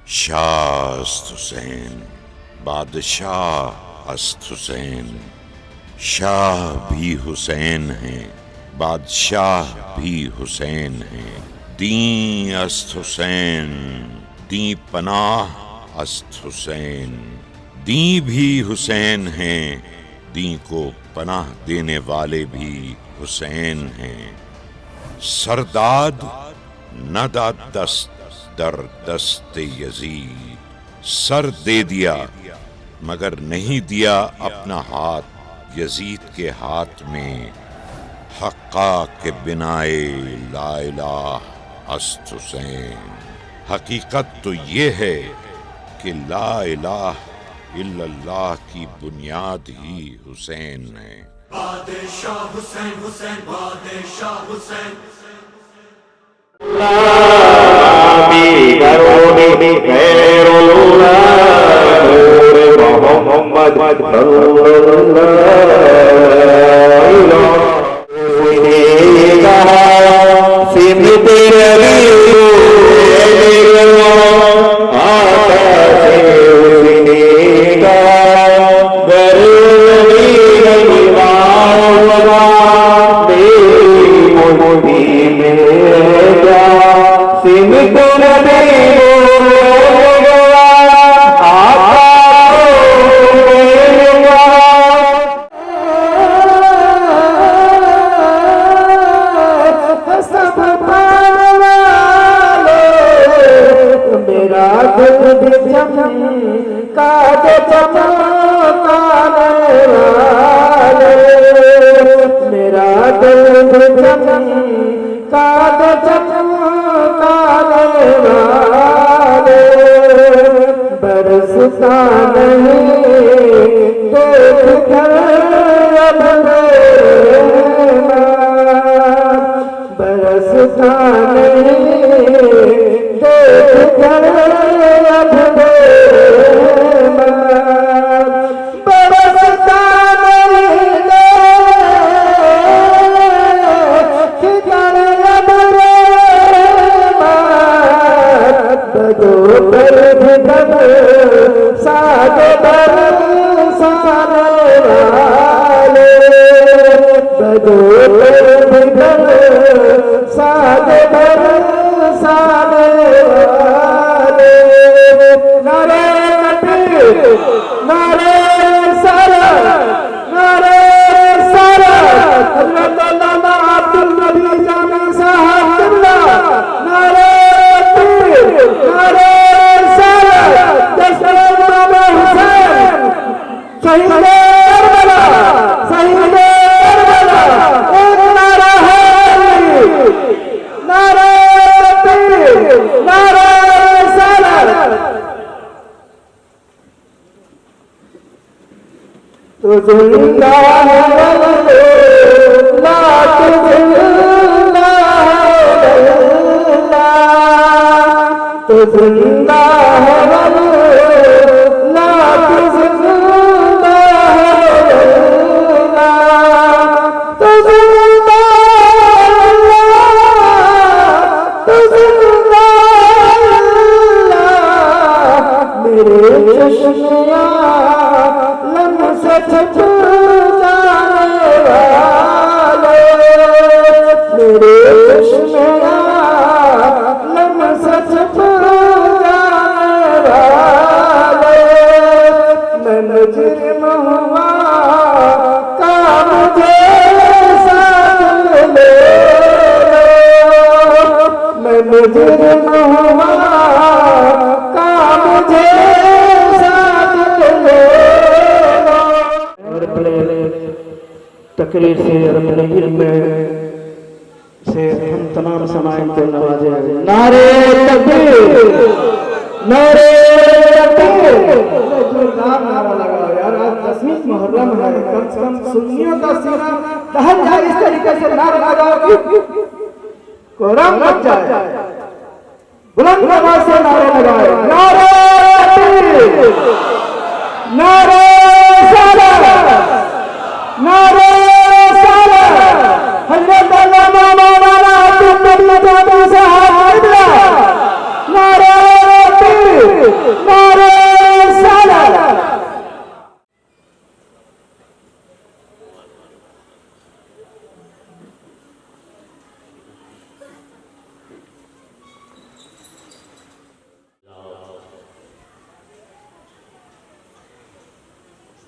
शाह अस्त हुसैन, बादशाह अस्त हुसैन। शाह भी हुसैन हैं, बादशाह भी हुसैन हैं। दी अस्त हुसैन, दी पनाह अस्त हुसैन। दी भी हुसैन हैं, दी को पनाह देने वाले भी हुसैन हैं। सरदाद नदा दस्त दर दस्ते यजीद, सर दे दिया मगर नहीं दिया अपना हाथ यजीद के हाथ में। हक्का के बिनाए ला इलाह अस्त हुसैन। हकीकत तो ये है कि ला इलाह इल्लल्लाह की बुनियाद ही हुसैन है। बादशाह हुसैन, हुसैन बादशाह हुसैन। तकरीर से अपने इल्म से हम तमाम समाएं को नवाजे। नारे तकबीर, नारे तकबीर। जोरदार नारा लगाओ यार, आज 10वीं मुहर्रम है, कम से कम सुन्नियों का सीना दहल जाए इस तरीके से नारा लगाओ कि कोरम मच जाए। बुलंद आवाज से नारे लगाओ। नारे तकबीर, नारे सलात, नारे हज़रत अल्लामा मौलाना अब्दुल नबी जामी साहब नारे तकबीर,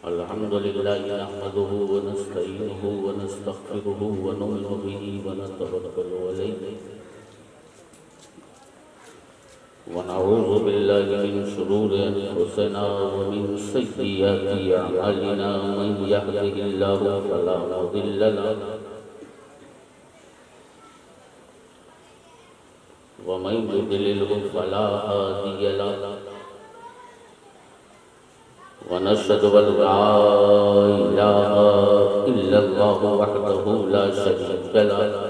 अल्हम्दुलिल्लाह नहमदुहु व नस्तईनुहु व नस्तगफिरुहु व नु'मिनु बिही व नतवक्कलु अलैहि व नऊज़ु बिल्लाहि मिन शुरूरि अंफुसिना व मिन सय्यिआति अअमालिना मन यहदिहिल्लाहु फला मुदिल्ल लहु व मन युद्लिलहु फला हादिय लहु वनशहदु अल्ला इलाहा इल्लल्लाहु वहदहु ला शरीका लहु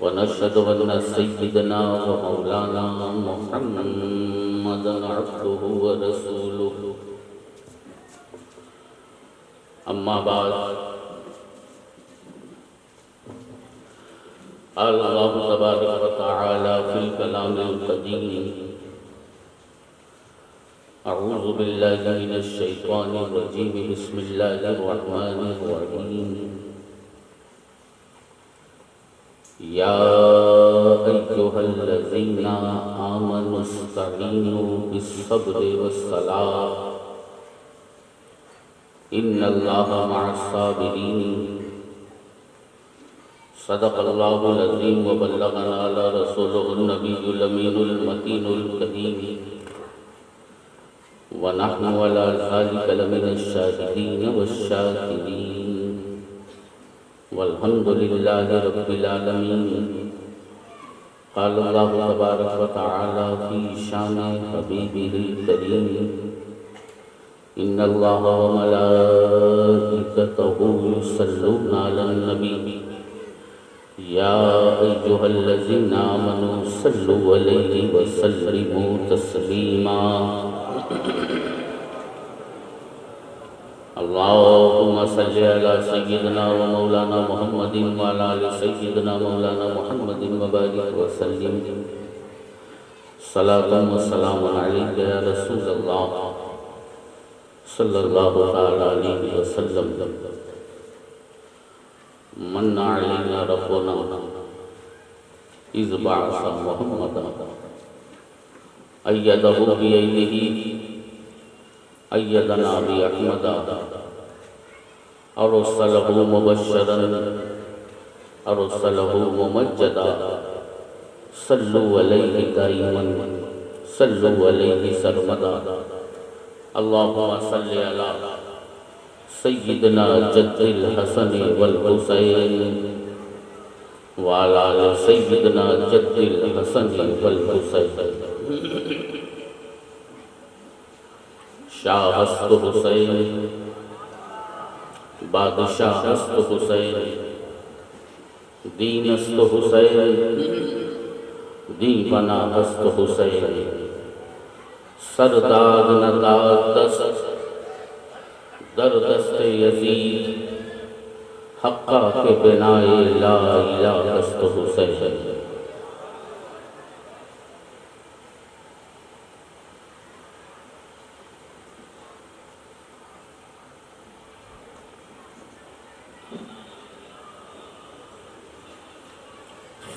वनशहदु अन्न सय्यिदना व मौलाना मुहम्मदन अब्दुहु व रसूलुहु अम्मा बाद अल्लाहु तबारक व तआला फिल कलामिल कदीम अऊज़ु बिल्लाहि मिनश शैतानिर रजीम बिस्मिल्लाहिर रहमानिर रहीम या अय्युहल्लज़ीना आमनुस्तईनु बिस्सब्रि वस्सलाह इन्नल्लाहा मअस्साबिरीन सदक़ल्लाहुल अज़ीम व बल्लगना रसूलुहुन नबियुल अमीनुल मतीनुल करीम व नहनु अला ज़ालिका लमिनश शाहिदीन वश्शाकिरीन वल्हम्दुलिल्लाहि रब्बिल आलमीन। क़ाल अल्लाहु तबारक व तआला फ़ी शानि हबीबिहिल करीम इन्नल्लाहा व मलाइकतहु युसल्लूना अलन नबी या अय्युहल्लज़ीना आमनू सल्लु अलैहि व सल्लिमू तस्लीमा। अल्लाहुम्मा सल्लि अला सय्यिदना व मौलाना मुहम्मदिन व अला आलि सय्यिदना मौलाना मुहम्मदिन व बारिक व सल्लिम सलातन व सलामुन अलैका या रसूलल्लाह सल्लल्लाहु तआला अलैहि वसल्लम। मन्ना अलैना रब्बुना इज़ बअसा मुहम्मदन अय्यदहु बियदिही अय्यदना बि अहमदा अरसलहु मुबश्शिरन अरसलहु मुमज्जदा सल्लु अलैहि दाइमन सल्लु अलैहि सरमदा। अल्लाहुम्मा सल्लि अला सय्यिदना जद्दिल हसन वल हुसैन व अला सय्यिदना जद्दिल हसन वल हुसैन। शाहस्तु हुसैन बादशाहस्तु हुसैन दीनस्तु हुसैन दीवानाहस्तु हुसैन सरदाद नदाद दस्त दरदस्त यजीद हक्का के बिनाए ला इलाहस्तु हुसैन।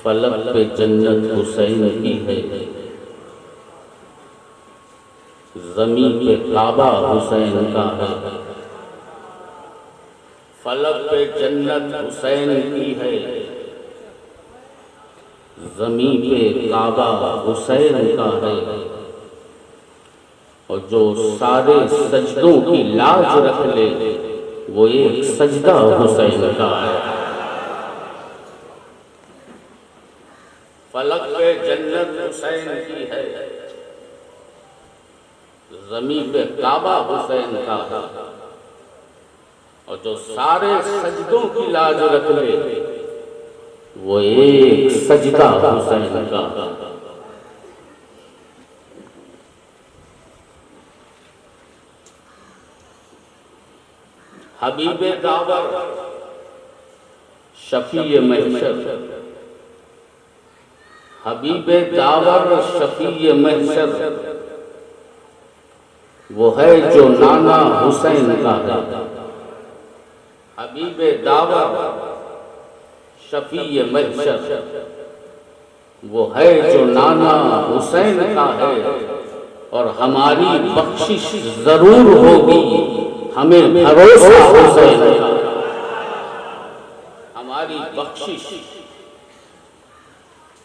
फलक पे जन्नत हुसैन की है ज़मीन पे काबा हुसैन का है। फलक पे जन्नत हुसैन की है ज़मीन पे काबा हुसैन का है। और जो सारे सजदों की लाज रख ले वो एक सजदा हुसैन का है। फलक पे जन्नत हुसैन की है ज़मीन पे काबा हुसैन का है। और जो सारे सजदों की लाज रख ले वो एक सजदा हुसैन का है। हबीबे दावर शफीए महशर हबीबे दावर शफीए महशर वो है जो नाना हुसैन का है। हबीबे दावर शफीए महशर वो है जो नाना हुसैन का है। और हमारी बख्शिश जरूर होगी, हमें भरोसा हुसैन का। हमारी बख्शिश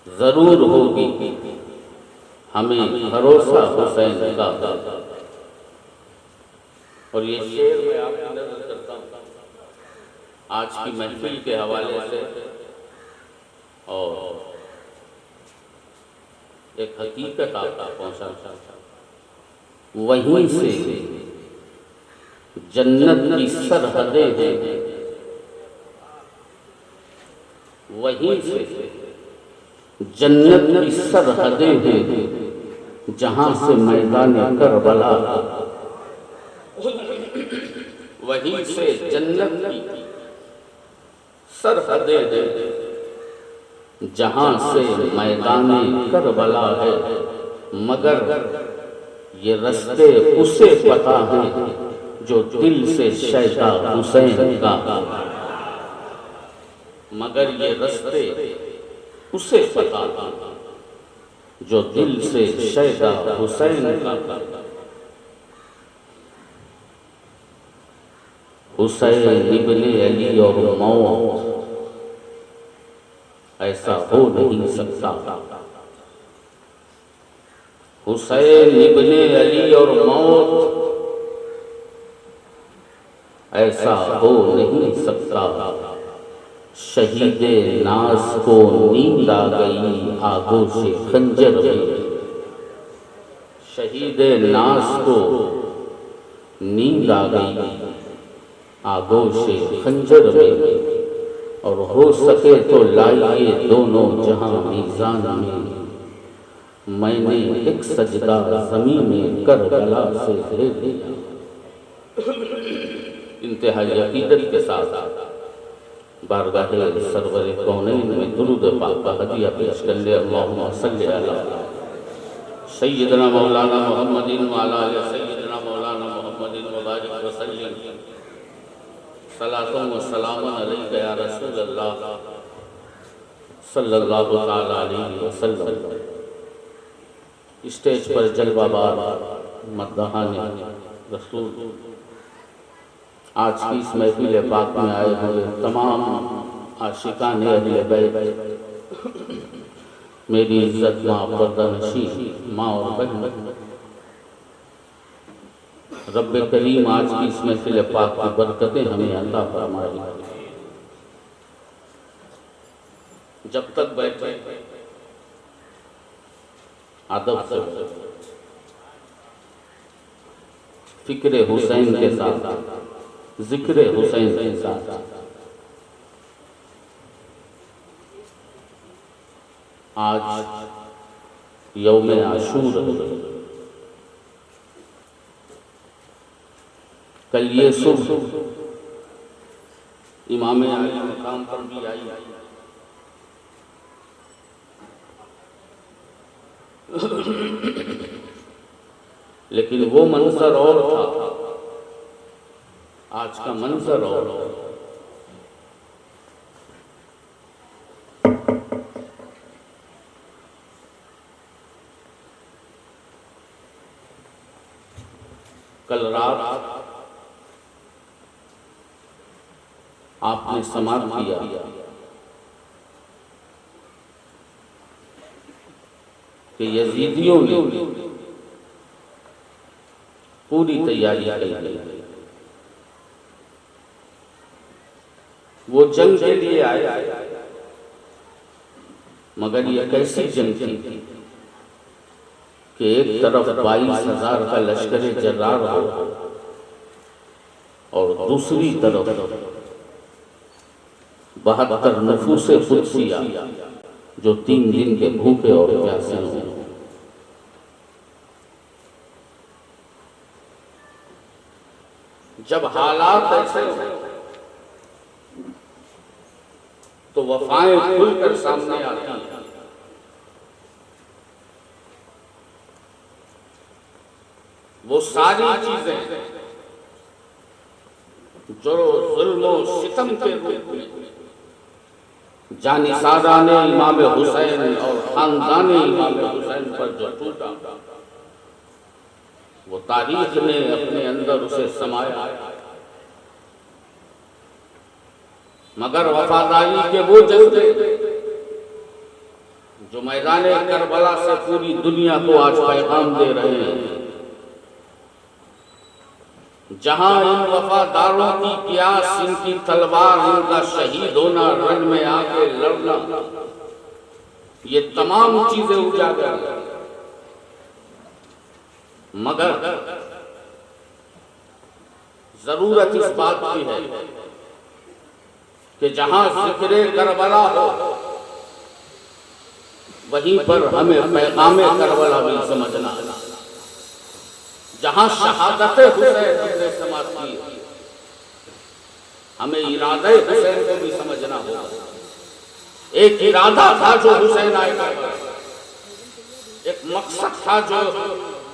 जरूर होगी, हमें भरोसा हुसैन का। और ये शेर मैं आपकी नजर करता हूँ आज की महफिल के हवाले से, और एक हकीकत आपको पहुंचाता हूं। वहीं से जन्नत की सरहदें हैं, वहीं से जन्नत की सरहदें हैं, जहां से मैदान करबला, वहीं से जन्नत की सरहदें हैं, जहां से मैदान करबला है। मगर ये रास्ते उसे पता है जो दिल से शैदा हुसैन का। मगर ये रास्ते उसे पता था जो दिल से शैदा हुसैन का। हुसैन इब्ने अली और मौत ऐसा हो नहीं सकता। हुसैन इब्ने अली और मौत ऐसा हो नहीं सकता। शहीदे नाज को नींद आ गई आगोशे खंजर में। शहीदे नाज को नींद आ गई आगोशे खंजर में। और हो सके तो लाइए दोनों जहां मीज़ान में। मैंने एक सजदा ज़मीन में करबला से दे दिया। इंतहाई अकीदत के साथ बारगाहे सरवर कौनैन में दुरूद पाक का हदिया पेश कर ले। अल्लाहुम्मा सल्लि अला सय्यदना मौलाना मुहम्मदिन व अला आलि सय्यदना मौलाना मुहम्मदिन व बारिक व सल्लिम सलातुन व सलामुन अलैका या रसूलल्लाह सल्लल्लाहु तआला अलैहि वसल्लम। स्टेज पर जलवाबार मद्दाहाने रसूल, आज की इस महफिल पाक में आए हुए तमाम आशिकान अहले बैत, मेरी इज्जत माँ पर्दानशी माँ और बहन, रब्बे करीम आज की इस महफिल पाक की बरकतें हमें अता फरमाए। जब तक बैठे अदब से फिक्र हुसैन के साथ, जिक्र हुसैन के साथ आज यौम आशूर है। कल ये सुबह इमाम आली मकाम पर भी आई। लेकिन वो मंजर और था, आज का मंजर और। कल रात आपने समाप्त किया कि यजीदियों ने पूरी तैयारी की। वो जंग के लिए आए, मगर ये कैसी जंग थी कि एक तरफ 22,000 का लश्कर जर्रार हो और दूसरी तरफ 72 नफूसे कुदसिया जो 3 दिन के भूखे और प्यासे हों। जब हालात ऐसे हो तो वफाएं खुलकर सामने आती हैं। वो सारी चीजें जो जुल्म और सितम के रूप में जानिसाराने इमाम हुसैन और खानदाने इमाम हुसैन पर जो टूटा, वो तारीख ने अपने अंदर उसे समाया, मगर वफादारी के वो जज्बे जो मैदान करबला से पूरी दुनिया को आज पैगाम दे रहे हैं, जहां इन वफादारों की प्यास, इनकी तलवार, इनका शहीद होना, रण में आके लड़ना, ये तमाम चीजें उजागर, मगर जरूरत इस बात की है कि जहां जिक्र करबला हो वहीं पर हमें पैगामे करबला भी समझना, जहां शहादत हुसैन हमने समाप्त की हमें इरादे हुसैन को भी समझना होगा। एक इरादा था जो हुसैन आएगा, एक मकसद था जो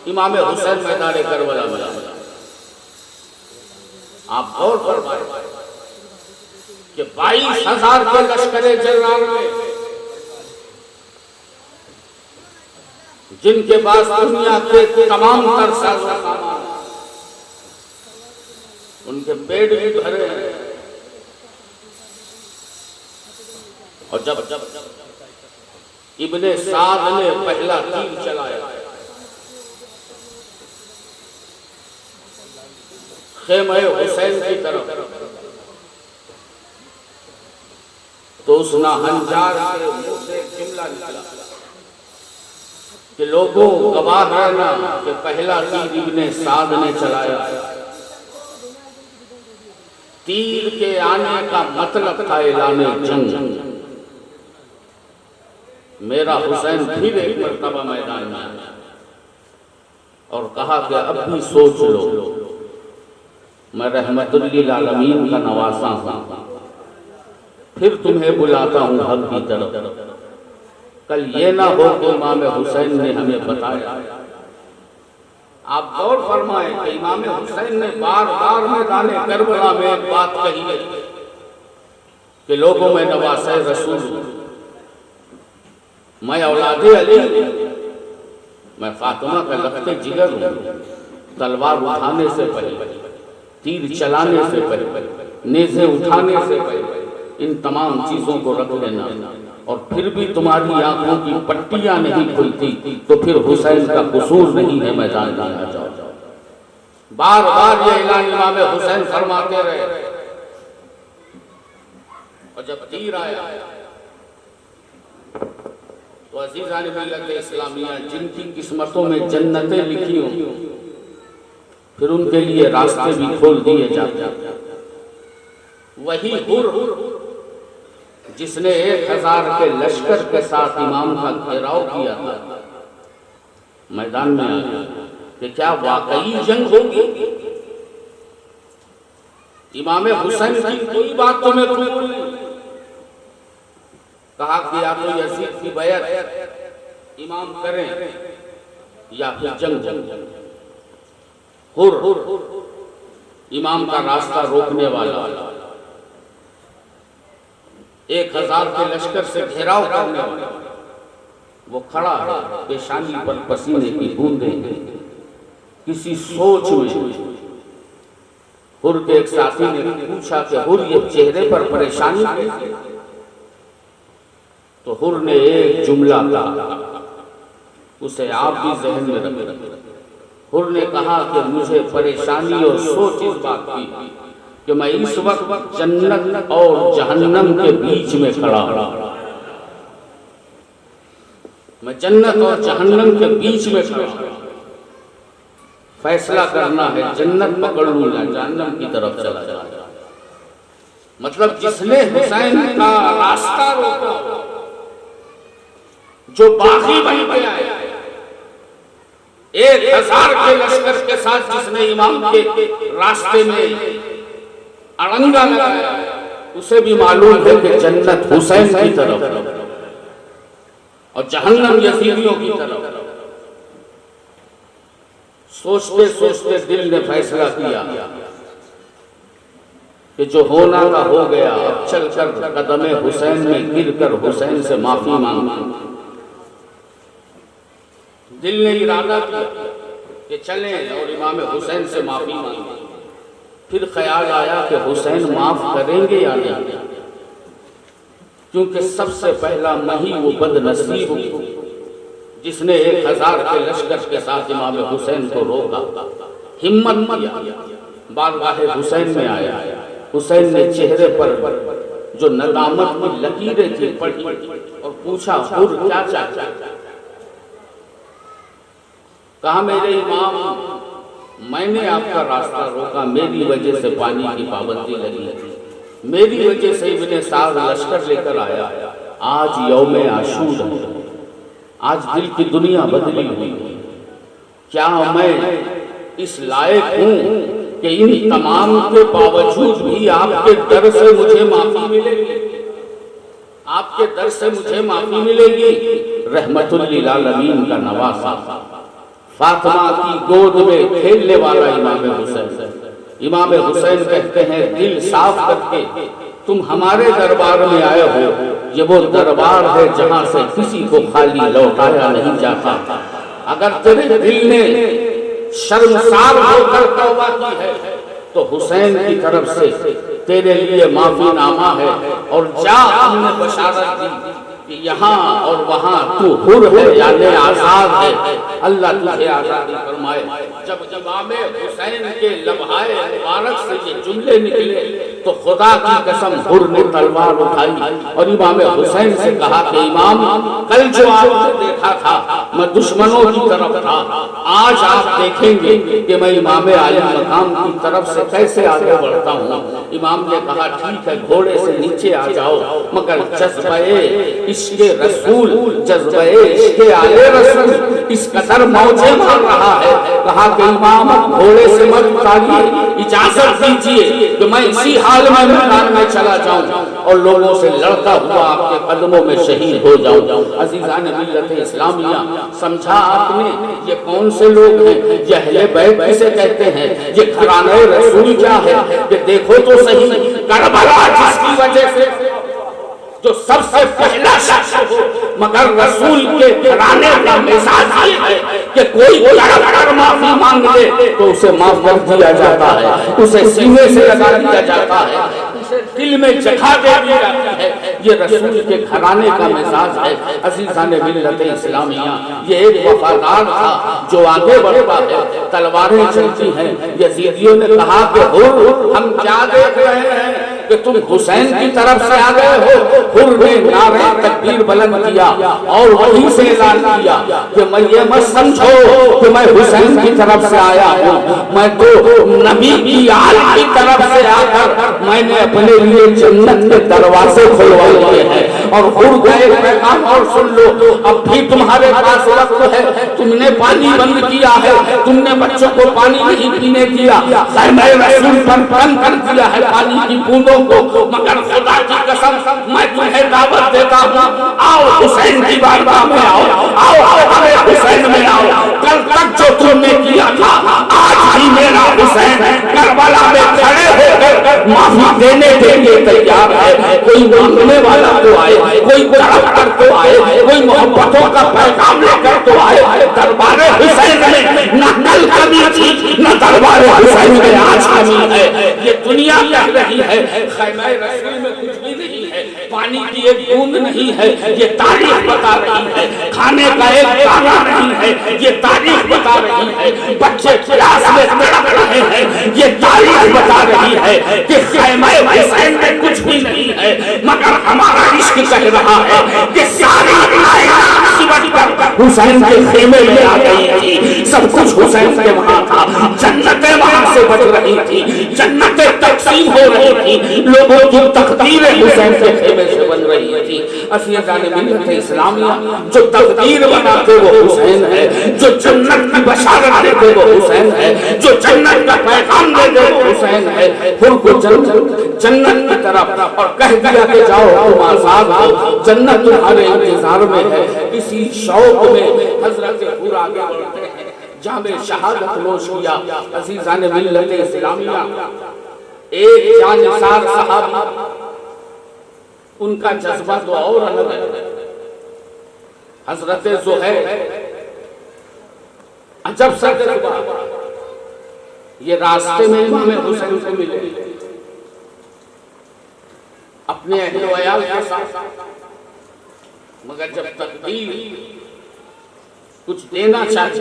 इमाम हुसैन मैदान करबला में। आप गौर फरमाए कि 22,000 के लश्करे जर्रार में, जिनके पास दुनिया के तमाम तर सामान, उनके पेट भी भरे हैं, और जब इब्ने साद ने पहला तीर चलाया खेमे हुसैन की तरफ, तो उस नाहंजार के मुंह से जुमला निकला कि लोगों गवाह रहना कि पहला तीर इब्ने साद ने चलाया। तीर के आने का मतलब था ऐलाने जंग। मेरा हुसैन फिर एक मर्तबा मैदान में आया और कहा कि अब भी सोच लो, मैं रहमतुल्लिल आलमीन का नवासा हूं, फिर तुम्हें बुलाता हूं हक की तरफ। कल ये ना हो कि इमाम हुसैन ने हमें बताया। आप गौर फरमाएं कि इमाम हुसैन ने बार बार मैदान करबला में एक बात कही है कि लोगों में नवासे रसूल, मैं औलादे अली, मैं फातिमा का लखते जिगर हूं। तलवार उठाने से पहले, तीर चलाने से पहले, नेज़े उठाने से पहले इन तमाम चीजों को रख लेना, और फिर भी तुम्हारी आंखों की पट्टियां नहीं खुलती तो फिर हुसैन का कसूर नहीं है, मैदान में आ जाओ। बार बार ये ऐलान इमाम हुसैन फरमाते रहे, और जब तीर आया तो अजीजान मिल्लत इस्लामिया, जिनकी किस्मतों में जन्नतें लिखी हों, फिर उनके लिए रास्ते भी खोल दिए जाते। वही हुर जिसने 1,000 के लश्कर के साथ इमाम का घेराव किया था, मैदान में आया कि क्या वाकई जंग होगी? इमाम हुसैन की कोई बात तो मैं नहीं। कहा कि या तो यजीद की बैत इमाम करें या फिर जंग। हुर इमाम का रास्ता रोकने वाला, 1,000 के लश्कर से घेराव करने वाला, वो खड़ा है, पेशानी पर पसीने की बूंदें, किसी सोच में। हुर के एक साथी ने पूछा कि हुर ये चेहरे पर परेशानी है? तो हुर ने एक जुमला कहा, उसे आप भी जहन में रखें। हुर ने कहा कि मुझे परेशानी और सोच इस बात की कि मैं इस वक्त जन्नत और जहन्नम के बीच में खड़ा हूं। मैं जन्नत और जहन्नम के बीच में खड़ा हूं। फैसला करना है, जन्नत पकड़ लूंगा, जहन्नम की तरफ चला जाएगा। मतलब जिसने हुसैन का रास्ता रोका, जो बागी बन के आया, 1,000 के लश्कर के साथ जिसने इमाम के रास्ते में अड़ंगा लगाया, उसे भी मालूम है कि जन्नत हुसैन की तरफ और जहन्नम यजीदियों की तरफ। सोचते सोचते दिल ने फैसला किया कि जो होना था हो गया, अब चलकर कदमे हुसैन में गिरकर हुसैन से माफी मांगी। दिल ने इरादा किया कि चलें और इमाम हुसैन से माफ़ी मांगे। फिर ख्याल आया कि हुसैन माफ़ करेंगे या नहीं, क्योंकि सबसे पहला मैं ही वो बदनसीब हूँ जिसने 1000 के लश्कर के साथ इमाम हुसैन को रोका, हिम्मत किया, बारगाह हुसैन में आया। हुसैन ने चेहरे पर जो नदामत की लकीरें थी पढ़ी और पूछा, हुर क्या चाहता? कहा, मेरे इमाम, मैंने आपका रास्ता रोका, मेरी वजह से पानी की पाबंदी लगी, मेरी वजह से इब्ने साद लश्कर लेकर आया। आज यौम आशूर है, आज दिल की दुनिया बदली हुई। क्या मैं इस लायक हूं कि इन तमाम के बावजूद भी आपके दर से मुझे माफी मिलेगी? आपके दर से मुझे माफी मिलेगी? रहमतुल लिल आलमीन का नवासा, फातिमा की गोद में खेलने वाला इमाम हुसैन। इमाम हुसैन कहते हैं, दिल साफ करके तुम हमारे दरबार में आए हो। ये वो दरबार है जहां से किसी को खाली लौटाया नहीं जाता। अगर तेरे दिल ने शर्मसार होकर तौबा की है तो हुसैन की तरफ से तेरे लिए माफीनामा है। और जा, हमने बशारत दी कि यहाँ और वहाँ तू हुर है, यानी आजाद है। अल्लाह तुझे आजादी फरमाए। जब इमाम हुसैन के लम्हाए मुबारक से ये जुमले निकले तो खुदा की कसम हुर ने तलवार उठाई और इमाम हुसैन से कहा कि इमाम, कल जो आपने देखा था मैं दुश्मनों की तरफ था, आज आप देखेंगे कि मैं इमाम आली मकाम की तरफ से कैसे आगे बढ़ता हूँ। इमाम ने कहा, ठीक है, घोड़े से नीचे आ जाओ, मगर जज्बे इश्क़े रसूल, जज्बे इश्क़े आले रसूल इस कदर मौजे मार रहा है। कहा कि इमाम, घोड़े से मत उतारिए, इजाजत दीजिए कि मैं इसी हाल में मैदान में चला जाऊं और लोगों से लड़ता हुआ आपके कदमों में शहीद हो जाऊं। अजीजान मिल्लत इस्लामिया, समझा आपने ये कौन से लोग हैं? ये अहले बैत किसे कहते हैं? ये घराने रसूल क्या है? ये देखो तो सही, करबला जिसकी वजह से जो सबसे पहला शख्स हो, मगर रसूल के घराने का मिजाज ये है कि कोई कर माफी मांग ले तो उसे माफ कर दिया जाता है, उसे सीने से लगा दिया जाता है, उसे दिल में जगह दे दी जाती है। ये रसूल के घराने का मिजाज है। अजीज़ान मिल्लत इस्लामिया, ये एक वफादार था जो आगे बढ़ता है, तलवारें चलती हैं। यजीदियों ने कहा कि हुर, हम क्या देख रहे हैं कि तुम हुसैन की तरफ से आ गए हो। हुर ने नारे तकबीर बुलंद किया और वहीं से ऐलान किया कि मैं ये मत समझो कि मैं हुसैन की तरफ से आया हूँ, मैं तो नबी की आल की तरफ से आकर मैंने अपने लिए जन्नत के दरवाजे खुलवा लिए हैं। और हुर का एक पैगाम और सुन लो, अब भी तुम्हारे पास वक्त है, तुमने पानी बंद किया है, तुमने बच्चों को पानी नहीं पीने दिया, खैमे रसूल पर बंद कर दिया है पानी की बूंदों को, मगर खुदा की कसम मैं तुम्हें दावत देता हूँ, आओ हुसैन की बारगाह में आओ, आओ हमारे हुसैन में आओ। कल तक जो तुमने किया था, आज भी मेरा हुसैन करबला में खड़े होकर माफी देने के लिए तैयार है। कोई मांगने वाला तो आए, कोई तड़प कर तो आए, कोई मोहब्बतों का पैगाम लेकर तो आए। दरबारे हुसैन में न कल कमी थी, न दरबारे हुसैन में आज कमी है। ये दुनिया कह रही है खैमे रसूल में कुछ भी नहीं है, पानी की एक बूंद नहीं है, ये तारीख बता रही है। खाने का एक दाना नहीं है, ये तारीख बता रही है। बच्चे प्यास में तड़प रहे हैं, ये तारीख बता रही है कि खैमे हुसैन में कुछ भी नहीं है, मगर हमारा इश्क कह रहा है कि सारी हुसैन के खेमे में आ गई थी। सब कुछ हुसैन के वहां था, जन्नतें वहां से बज रही थी, जन्नतें तकसीम हो रही थी, लोगों की तकदीरें हुसैन के खेमे से बन रही थी। अज़ीज़ान मिल्लत इस्लामिया, जो तकदीर बनाते वो हुसैन है, जो जन्नत की बशारत देते वो हुसैन है, जो जन्नत का पैगाम देते वो हुसैन है। हुर को जन्नत की तरफ और कह दिया कि जाओ तुम आजाद हो, जन्नत तुम्हारे इंतजार में है। इसी शौक में हजरत हुर आगे बढ़ते हैं, जामे शहादत नोश किया। अज़ीज़ान मिल्लत इस्लामिया, एक जानिसार साहब, उनका जज्बा तो और अलग है। हजरत ज़ुहैर अजब सा जज्बा, ये रास्ते में इमाम हुसैन को मिले, अपने अहले वयाल के साथ, मगर जब तकदीर कुछ देना चाहती,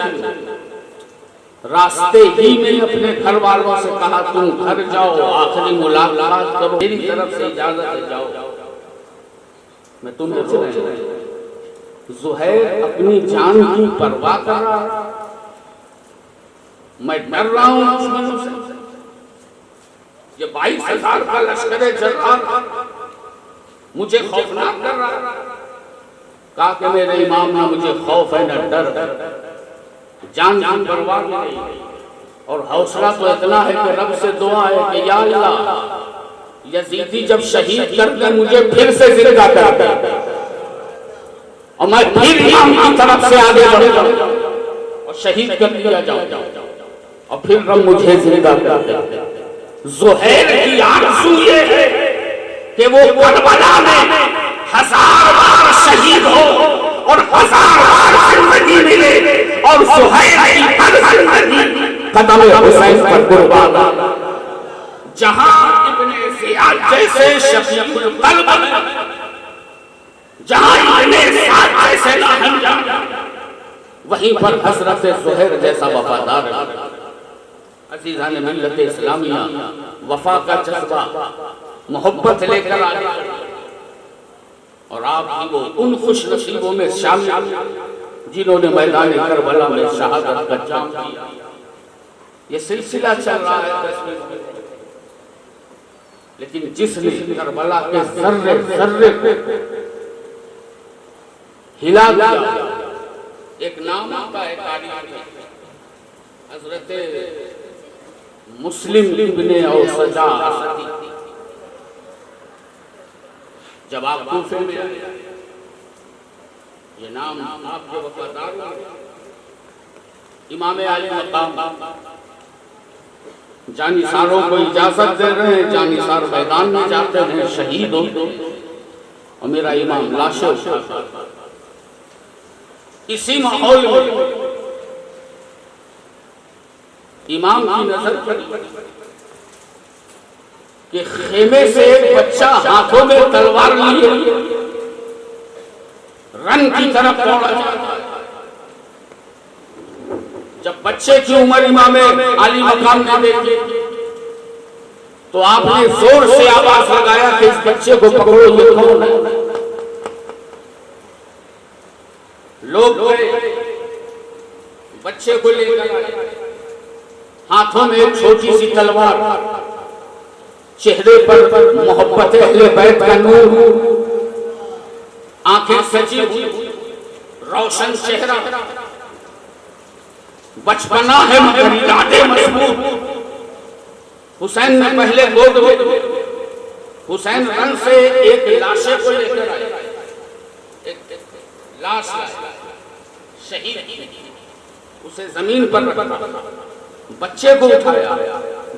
रास्ते ही में अपने घर वालों से कहा तुम घर जाओ, आखिरी मुलाकात करो, मेरी तरफ से इजाजत है जाओ, मैं तुम्हें ज़ुहैर अपनी जान की परवाह कर रहा, मैं डर रहा हूं दुश्मनों से, ये 22,000 का लश्कर जर्रार मुझे खौफनाक कर रहा। कहा कि मेरे इमाम ना मुझे खौफ है न डर, जान की परवाह नहीं, और हौसला तो इतना है कि रब से दुआ है कि या अल्लाह यजीदी जब शहीद कर दे मुझे फिर से जिंदा कर दे, और मैं फिर इमाम की तरफ से आगे बढ़ जाऊं और शहीद कर दिया जाऊं, और फिर रब मुझे जिंदा कर दे। ज़ुहैर की आरज़ू ये है कि वो करबला में 1000 बार शहीद हो और 1000 बार जिंदगी मिले, और ज़ुहैर की हर जिंदगी कदम हुसैन पर कुर्बान। जहां इब्ने ज़ियाद जैसे शफीउल क़ल्ब, जहां इब्ने साद जैसे लाहम, वहीं पर हज़रत ज़ुहैर जैसा वफादार है। अज़ीज़ान मिल्लत इस्लामिया, वफा का जज्बा, मोहब्बत लेकर आगे, और आप वो उन खुश नसीबों में शामिल जिन्होंने मैदान करबला में शहादत का जाम किया। ये सिलसिला चल रहा है 10 मिनट, लेकिन जिसने करबला के जर्रे जर्रे को हिला दिया, एक नाम आता है तारीख में, हजरत मुस्लिम इब्ने औसजा असदी। जब आप कूफे में ये नाम आपके वफादार इमाम आले मकाम जानिसारों को इजाजत दे रहे हैं, जानिसार मैदान में जाते हैं, शहीद हो, और मेरा इमाम लाशें उठाता। इसी माहौल में इमाम की नजर पड़ी कि खेमे से एक बच्चा हाथों में तलवार लिए रन की तरफ दौड़ा जाता है। जब बच्चे की उम्र इमाम आली मकाम ने देखी तो आपने जोर से आवाज लगाया कि इस बच्चे को पकड़ो, ये कौन है? लोग बच्चे को लेकर आए, हाथों में एक छोटी सी तलवार, चेहरे पर मोहब्बत अहले बैत का नूर, आंखें सजी हुई, रोशन चेहरा, बचपना है मगर इरादे मजबूत। हुसैन ने पहले गोद में, हुसैन रन से एक लाशे को लेकर आए, एक लाश शहीद, उसे जमीन पर रखा, बच्चे को उठाया।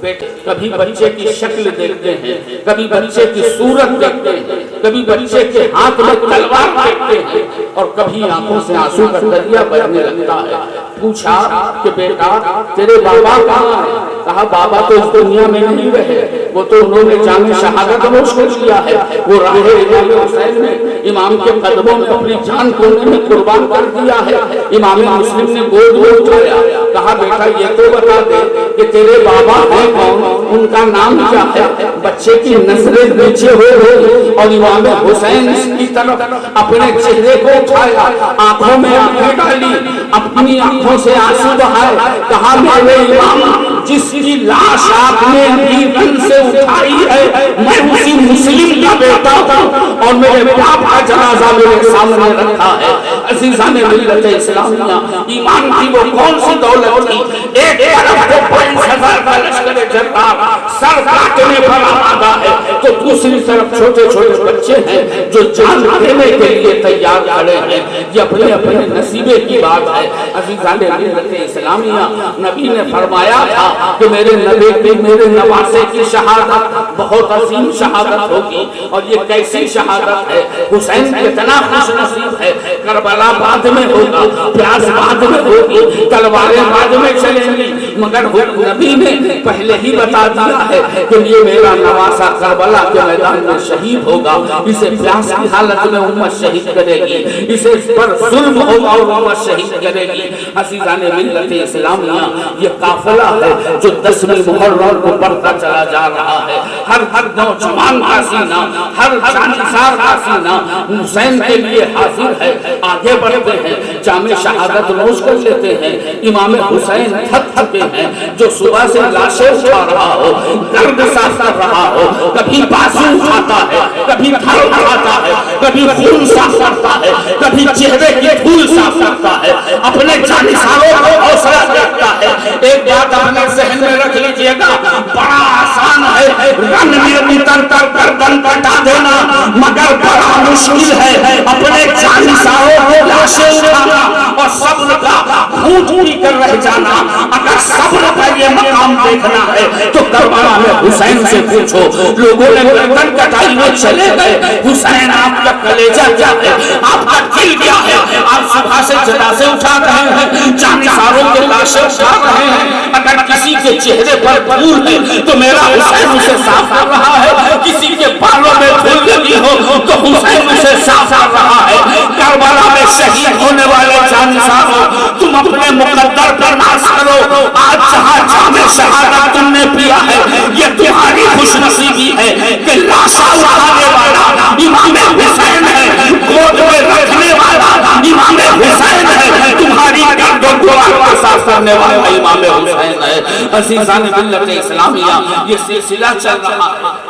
बेटे, कभी बच्चे की शक्ल देखते हैं, कभी बच्चे की सूरत देखते हैं, कभी बच्चे के हाथ में तलवार देखते हैं, और कभी आंखों से आंसू का दरिया बहने लगता है। पूछा कि बेटा तेरे बाबा कहाँ है? कहा बाबा तो इस दुनिया में नहीं रहे, वो तो उन्होंने जाने शहादत नोश कर लिया है, वो राहे इमाम हुसैन ने इमाम के कदमों में अपनी जान को उन्होंने कुर्बान कर दिया है। इमाम मुस्लिम ने गोद में उठाया, कहा बेटा ये तो बता दे कि तेरे बाबा हैं कौन, उनका नाम क्या है? बच्चे की नजरें नीचे हो गई और इमाम हुसैन की तरफ अपने चेहरे को उठाया, आंखों में आंखें डाली, अपनी आंखों से आंसू बहाए, कहा मेरे इमाम जिसकी लाश आपने दीवान से उठाई है, मैं उसी मुस्लिम का बेटा हूँ और मेरे बाप का जनाजा मेरे सामने रखा है। अज़ीज़ान मिल्लत इस्लामिया, ईमान की वो कौन सी दौलत थी? एक तरफ तो 22,000 का लश्कर जर्रार सर काटने पर आमादा है, तो दूसरी तरफ छोटे छोटे बच्चे हैं जो जान देने के लिए तैयार खड़े हैं। ये अपने अपने नसीबे की बात है। अज़ीज़ान मिल्लत इस्लामिया, नबी ने फरमाया था कि मेरे नबी की, मेरे नवासे की शहादत बहुत अजीम शहादत होगी, और ये कैसी शहादत है? हुसैन कितना खुश नसीब है। करबला बाद में होगा, प्यास बाद में होगी, तलवारें बाद में चलेंगी, मगर नबी ने पहले ही बता दिया है कि ये मेरा नवासा करबला के मैदान में शहीद होगा, इसे प्यास की हालत में उम्मत शहीद करेगी, इसे पर जुल्म होगा और उम्मत शहीद करेगी। अज़ीज़ाने मिल्लत इस्लामिया, ये काफिला है जो 10वीं मुहर्रम को बढ़ता चला जा रहा है। हर नौजवान का सीना, हर जानिसार का सीना हुसैन के लिए हाजिर है। आगे बढ़ते हैं, जामे शहादत नोश कर लेते हैं। इमाम हुसैन थक चुके हैं, जो सुबह से लाशें उठा रहा हो, दर्द साफ कर रहा हो, कभी बाजू उठाता है, कभी धड़ उठाता है, कभी खून साफ करता है, कभी चेहरे की धूल साफ करता है, अपने जानिसारों को हौसला देता है। एक बात अपने ज़हन में रख लीजिएगा, बड़ा आसान है रन में उतर कर गर्दन कटा देना, मगर बड़ा मुश्किल है अपने जानिसारों को लाशें उठाना और सब्र का घूंट पीकर रह जाना। अगर सब्र का ये मकाम देखना है तो करबला में हुसैन से पूछो। लोगों ने गर्दन कटाई, वो चले गए। हुसैन आपका कलेजा क्या है, आपका दिल क्या है? आप सुबह से जनाजे उठा रहे हैं, जानिसारों के लाशें उठा रहे हैं। अगर किसी के चेहरे पर धूल है तो मेरा हुसैन उसे साफ कर रहा है, किसी के बालों में धूल लगी हो तो हुसैन उसे साफ कर रहा है। करबला में शहीद होने वाले जानिसारों, तुम अपने मुकद्दर पर नाज करो। आज जहां जामे शहादत तुमने पिया है, ये तुम्हारी खुशनसीबी है कि लाशा उठाने वाला इमाम हुसैन है, गोद में रखने वाला इमाम हुसैन है, तुम्हारी दर्दों को साफ करने वाला इमाम हुसैन है। अज़ीज़ाने मिल्लत इस्लामिया, ये सिलसिला चल रहा है।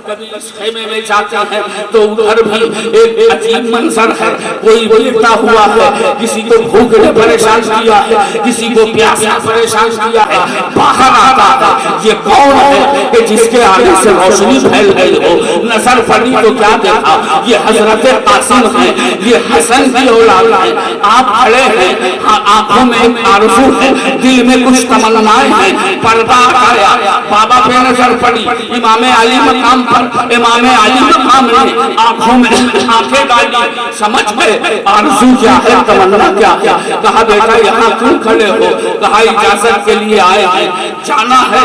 कभी इस खेमे में जाते हैं तो उधर भी एक अजीब मंजर है। कोई गिरता हुआ है, किसी को भूख ने परेशान किया है, किसी को प्यास ने परेशान किया है। बाहर आता है, ये कौन है कि जिसके आगे से रोशनी फैल गई हो? नजर पड़ी तो क्या देखा, ये हजरत कासिम है, ये हसन की औलाद है। आप खड़े हैं, आंखों में एक आरज़ू है, दिल में कुछ तमन्नाएं हैं। पर्दा हटाया, बाबा पे नजर पड़ी, इमाम अली मकाम पर, इमाम अली मकाम ने आंखों में आंखें डाली, समझ गए आरज़ू क्या है, तमन्ना क्या है। कहा बेटा यहाँ क्यों खड़े हो? कहा इजाजत के लिए आए हैं, जाना है,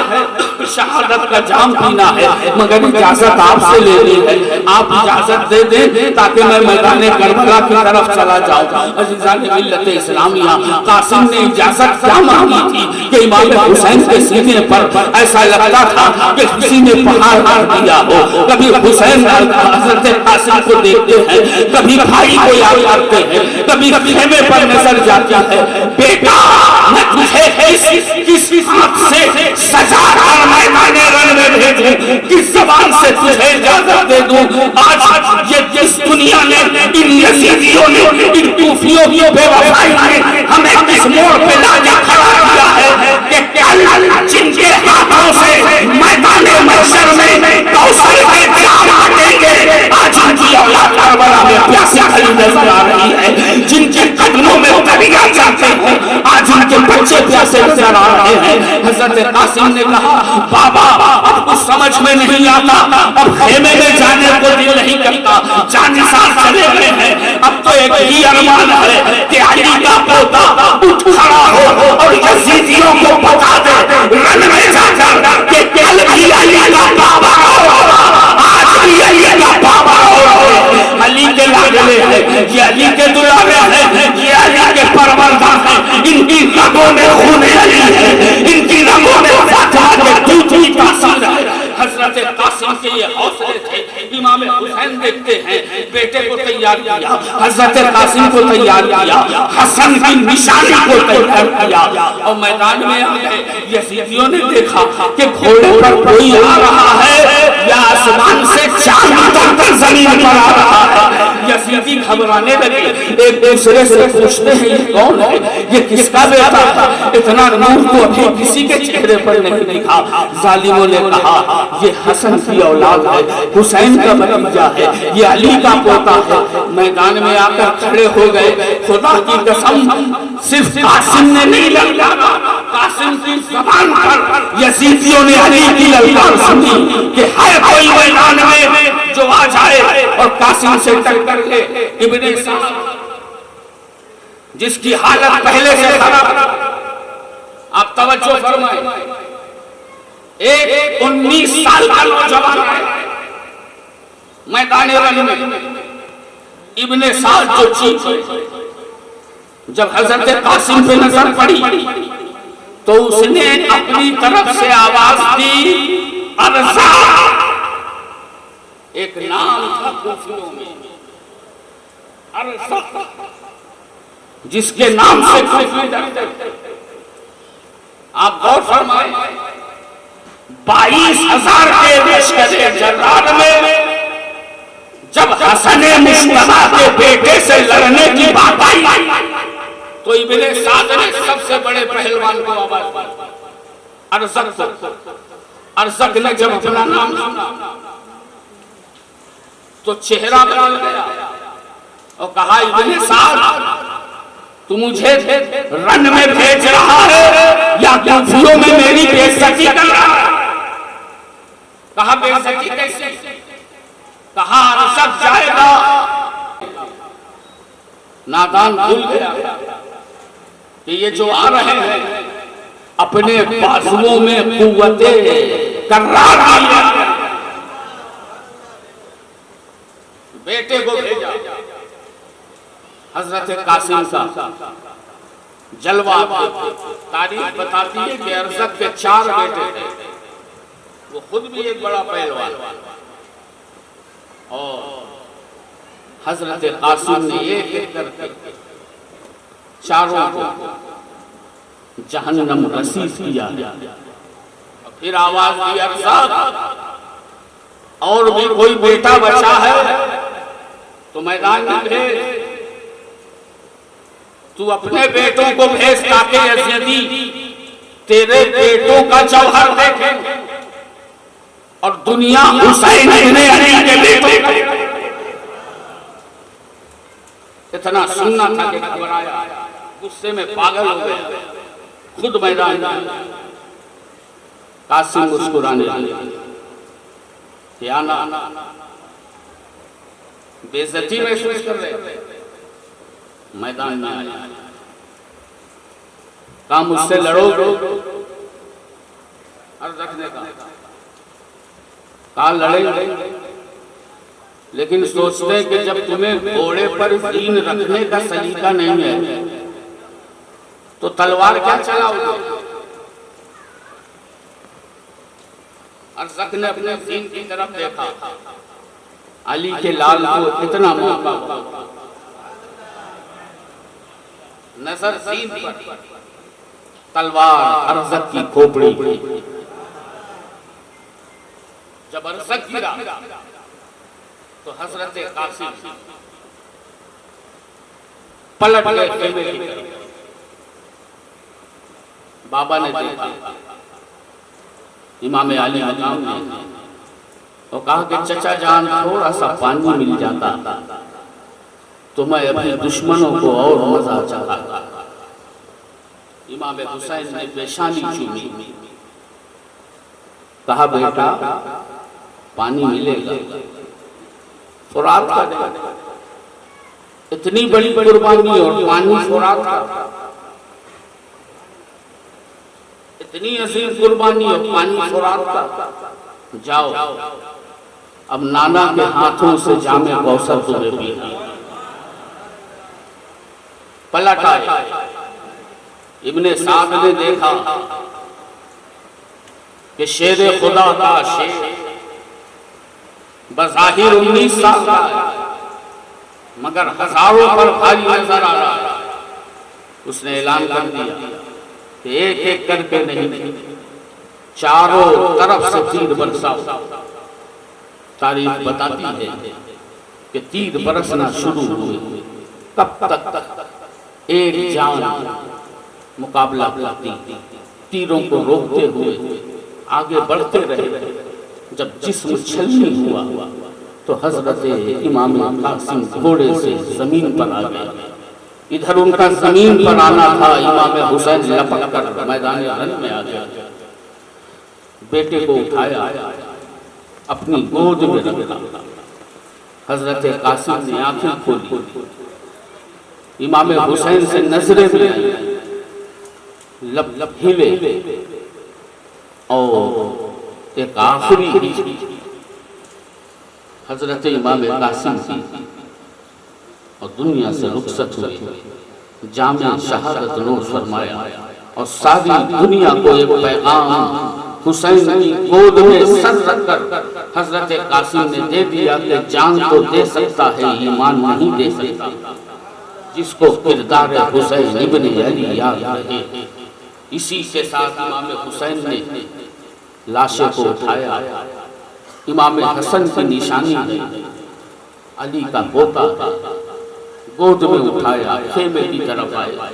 शहादत का जाम पीना है, मगर इजाजत आपसे लेनी है। आप इजाजत दे दें ताकि मैं मैदान करबला की तरफ चला जाऊं। अज़ीज़ाने मिल्लत इस्लामिया, कासिम ने इजाजत क्या मांगी थी कि इमाम हुसैन के सीने पर ऐसा लगता था कि किसी ने पहाड़ मार दिया हो। कभी हुसैन हज़रत कासिम को देखते हैं, कभी भाई को याद करते हैं, कभी खेमे पर नजर जाती है। बेटा मैं तुझे किस हाथ से सजा कर मैदाने रन में भेजूं, किस ज़बान से तुझे इजाजत दे दूं? आज ये जिस दुनिया ने, इन यज़ीदियों ने, इन कूफियों की बेवफाई ने हमें किस मोड़ पे लाजा खड़ा किया है कि कल जिनके हाथों से मैदाने महशर में कौसर के जाम बांटेंगे, आज उनकी औलाद करबला में प्यासी खड़ी नजर आ रही है। जिनके कदमों में दरिया जाते हैं, आज उनके बच्चे प्यासे नजर आ रहे हैं। हज़रत कासिम ने कहा बाबा अब कुछ समझ में नहीं आता, अब खेमे में जाने को दिल नहीं करता, जानिसार चले गए हैं। अब तो एक ही अरमान है कि अली का पोता उठ खड़ा हो और यज़ीदियों को बता दे रन में जाकर कि कल भी अली का बाबा होगा, आज भी अली का बाबा होगा। अली के लाडले हैं, ये अली के दुलारे हैं, ये अली के परवरदा हैं। इनकी रगों में खून अली है, इनकी रगों में फातिहा के दूध की तासीर है। हज़रत कासिम के ये हौसले थे। इमाम हुसैन देखते हैं, बेटे को तैयार किया, हज़रत कासिम को तैयार किया, हसन की निशानी को तैयार किया और मैदान में आ गए। यज़ीदियों ने देखा कि घोड़े पर कोई आ रहा है या आसमान से चांद उतरकर जमीन पर आ रहा है। यज़ीदी घबराने लगे, एक दूसरे से पूछते हैं ये कौन है, ये किसका बेटा है? इतना नूर तो अभी किसी के चेहरे पर नहीं दिखा। जालिमों ने कहा ये हसन की औलाद है, हुसैन का भतीजा है, ये अली का पोता है। मैदान में आकर खड़े हो गए। खुदा की कसम सिर्फ कासिम ने नहीं ललकारा, कासिम की ज़बान पर यज़ीदियों ने अली की ललकार सुनी कि है कोई मैदान में जो आ जाए और कासिम से टक्कर ले। इब्ने साहब जिसकी हालत पहले से खराब, अब तवज्जो फरमाए, एक 19 साल का नौजवान है मैदान रन में इब्ने साद जो चीज, जब हजरत कासिम पे नजर पड़ी तो उसने अपनी तरफ से आवाज दी अरसा। एक नाम था खूफियों में अरसा, जिसके नाम से खूफी डरते थे। आप गौर फरमाए, 22,000 के लश्कर जर्राद में जब हसन मुश्तबा के बेटे से लड़ने की बात आई तो इब्ने साद ने सबसे बड़े पहलवान को आवाज दी अरज़क। अरज़क ने जब अपना नाम सुना तो चेहरा बदल गया और कहा, इब्ने साद तू मुझे रन में भेज रहा है या कूफियों में मेरी बेइज्जती कर रहा है? कहा बेइज्जती कैसे? कहा अरज़क जाएगा। नादान भूल गया कि ये जो आ रहे हैं अपने बाजुओं में कुव्वते कर्रार लिया। बेटे को भेजा। हजरत कासिम का जलवा, तारीख बताती है कि अरज़क के 4 बेटे थे, वो खुद भी एक बड़ा पहलवान, और हजरत कासिम ने एक एक करके चारों को जहन्नम रसीद किया। फिर आवाज दी अरज़क, और भी कोई बेटा बचा है तो मैदान में भेज, तू अपने बेटों को भेज ताकि यज़ीदी तेरे बेटों का जौहर देखे और दुनिया हुसैन इब्ने अली के बेटों। इतना सुनना था कि घबराया, गुस्से में पागल हो गया, खुद मैदान में। कासिम मुस्कुराने लगे, क्या ना बेइज्जती महसूस कर रहे, मैदान में आया, कहा मुझसे लड़ो। अरज़क ने कहा लड़े, लेकिन सोचते हैं कि जब तुम्हें घोड़े पर दीन रखने का सलीका नहीं है तो तलवार क्या चलाओगे? अरज़क ने अपने दीन की तरफ देखा, अली के लाल को इतना मौका, नजर दीन पर, तलवार अरज़क की खोपड़ी। जब अरज़क गिरा तो हजरत कासिम पलट गए खेमे की तरफ। बाबा ने देखा, इमाम अली मकाम ने तो कहा कि चचा जान थोड़ा सा पानी मिल जाता तो मैं अपने दुश्मनों को और मजा चाहता। इमाम हुसैन ने पेशानी चूमी, कहा बेटा पानी मिलेगा, फुरात का इतनी बड़ी कुर्बानी और पानी फुरात का, इतनी अजीम कुर्बानी और पानी फुरात का, जाओ अब नाना के हाथों से जामे कौसर तुम्हें पीना। पलट आए, इब्ने साद ने देखा कि शेर खुदा का शेर बज़ाहिर 19 साल का है, मगर हजारों पर भारी नजर आ रहा है। उसने ऐलान कर दिया कि एक एक करके नहीं, चारों तरफ से तीर बरसाओ। तारीख बताती है कि तीर बरसना शुरू हुए, तब तक एक जान मुकाबला करती, तीरों को रोकते हुए आगे बढ़ते रहे। जब जिस्म छलनी हुआ तो हजरत इमाम कासिम घोड़े से जमीन पर आ गए। इधर उनका जमीन पर आना था, इमाम हुसैन लपक कर मैदान रन में आ गया। बेटे को उठाया, अपनी गोद में रखा। हजरत कासिम ने आंखें खोली, इमाम हुसैन से नजरें मिलाई। लब हिले और एक आखिरी हजरत इमाम कासिम की और दुनिया से रुखसत हुए, जामे शहादत नूर फरमाया और सारी दुनिया को एक पैगाम हुसैन की गोद में सर रखकर हजरत कासिम ने दे दिया कि जान तो दे सकता है, ईमान नहीं दे सकता। जिसको किरदार हुसैन इब्न अली याद रहे। इसी के साथ इमाम हुसैन ने लाशों को उठाया। इमाम हसन की निशानी है, अली का पोता गोद में उठाया, खेमे की तरफ आए।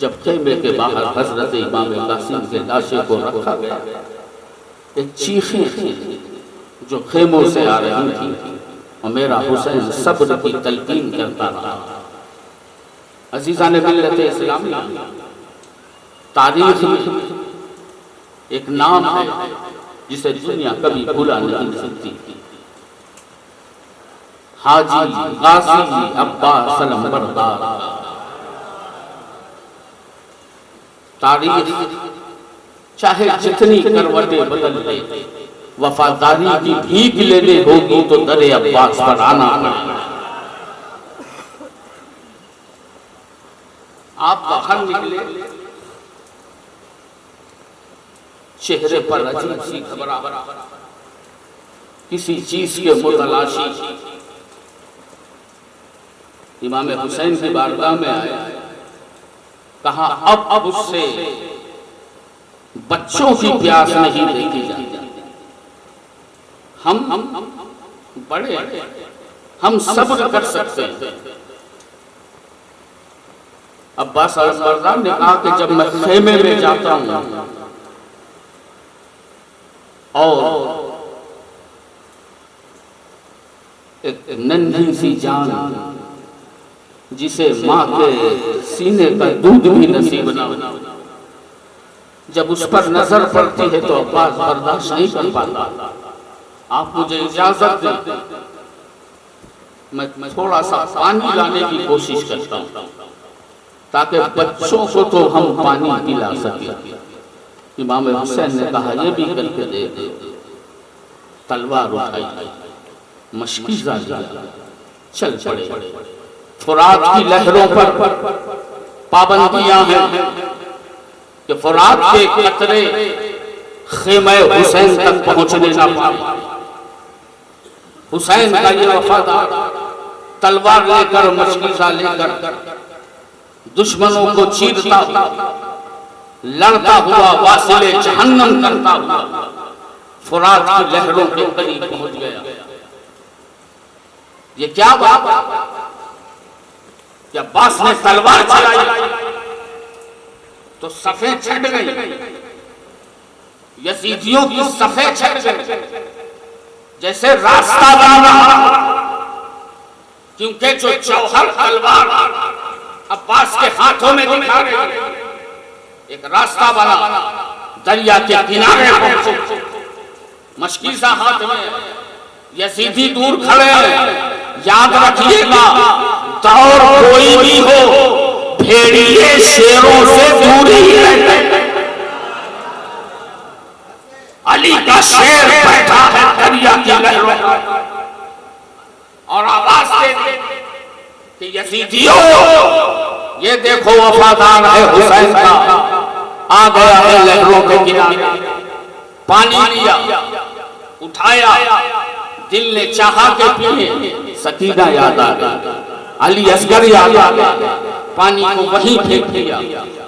जब खेमे के बाहर हजरत इमाम कासिम के लाशों को रखा गया, एक चीखें थी जो खेमों से आ रही थी और मेरा हुसैन सब्र की तलकीन करता रहा। अजीज़ान मिल्लत इस्लामी, तारीख में एक नाम है जिसे दुनिया कभी भूला नहीं सकती। हाजी गाजी अब्बास अलंबरदार। तारीख चाहे जितनी करवटें बदल ले, वफादारी की भीख लेने होगी तो दरे अब्बास पर आना पड़ेगा। आप बाहर निकले, चेहरे पर अजीब सी घबराहट, किसी चीज के मुतलाशी। इमाम हुसैन की बारगाह में आए, कहा अब उससे बच्चों की प्यास नहीं देखी जाती। हम बड़े, हम सब्र कर सकते हैं। अब्बास अलंबरदार ने कहा कि जब मैं खेमे में जाता हूं और एक नन्ही सी जान जिसे माँ के सीने का दूध भी नसीब ना हो, जब उस पर नजर पड़ती है तो अब्बास बर्दाश्त नहीं कर पाता। आप मुझे इजाजत दें, मैं थोड़ा सा पानी लाने की कोशिश करता हूँ ताकि बच्चों को तो हम पानी पिला सके। इमाम हुसैन ने कहा यह भी करके दे। तलवार उठाई, मशकीज़ा लिया, चल पड़े। फुरात की लहरों पर पाबंदियां हैं कि फुरात के कतरे खेमे हुसैन तक पहुंचने न पाए। हुसैन का ये वफादार तलवार लेकर, मशकीज़ा लेकर दुश्मनों को चीरता लड़ता हुआ, वासिले जहन्नम करता हुआ फुरात की लहरों के करीब पहुंच गया। ये क्या बात? कि अब्बास ने तलवार चलाई तो सफेद छट गई, यजीदियों की सफेद छट गई, जैसे रास्ता बना रहा। क्योंकि जो जौहर तलवार अब्बास के हाथों में दिखा रही, एक रास्ता बना, दरिया के किनारे पहुंचे, मशकीज़ा हाथ में, यजीदी दूर खड़े हैं। याद रखिएगा, दौर कोई भी हो, भेड़िए शेरों से दूर ही रहते। अली का शेर बैठा है दरिया की लहरों और आवाज देते कि यजीदियों, ये देखो वफादार है हुसैन का, आ गया है लहरों के किनारे। पानी लिया, उठाया, दिल ने चाहा के पिए, सकीना याद आ गई, अली असगर याद आ गया, पानी को वहीं फेंक दिया,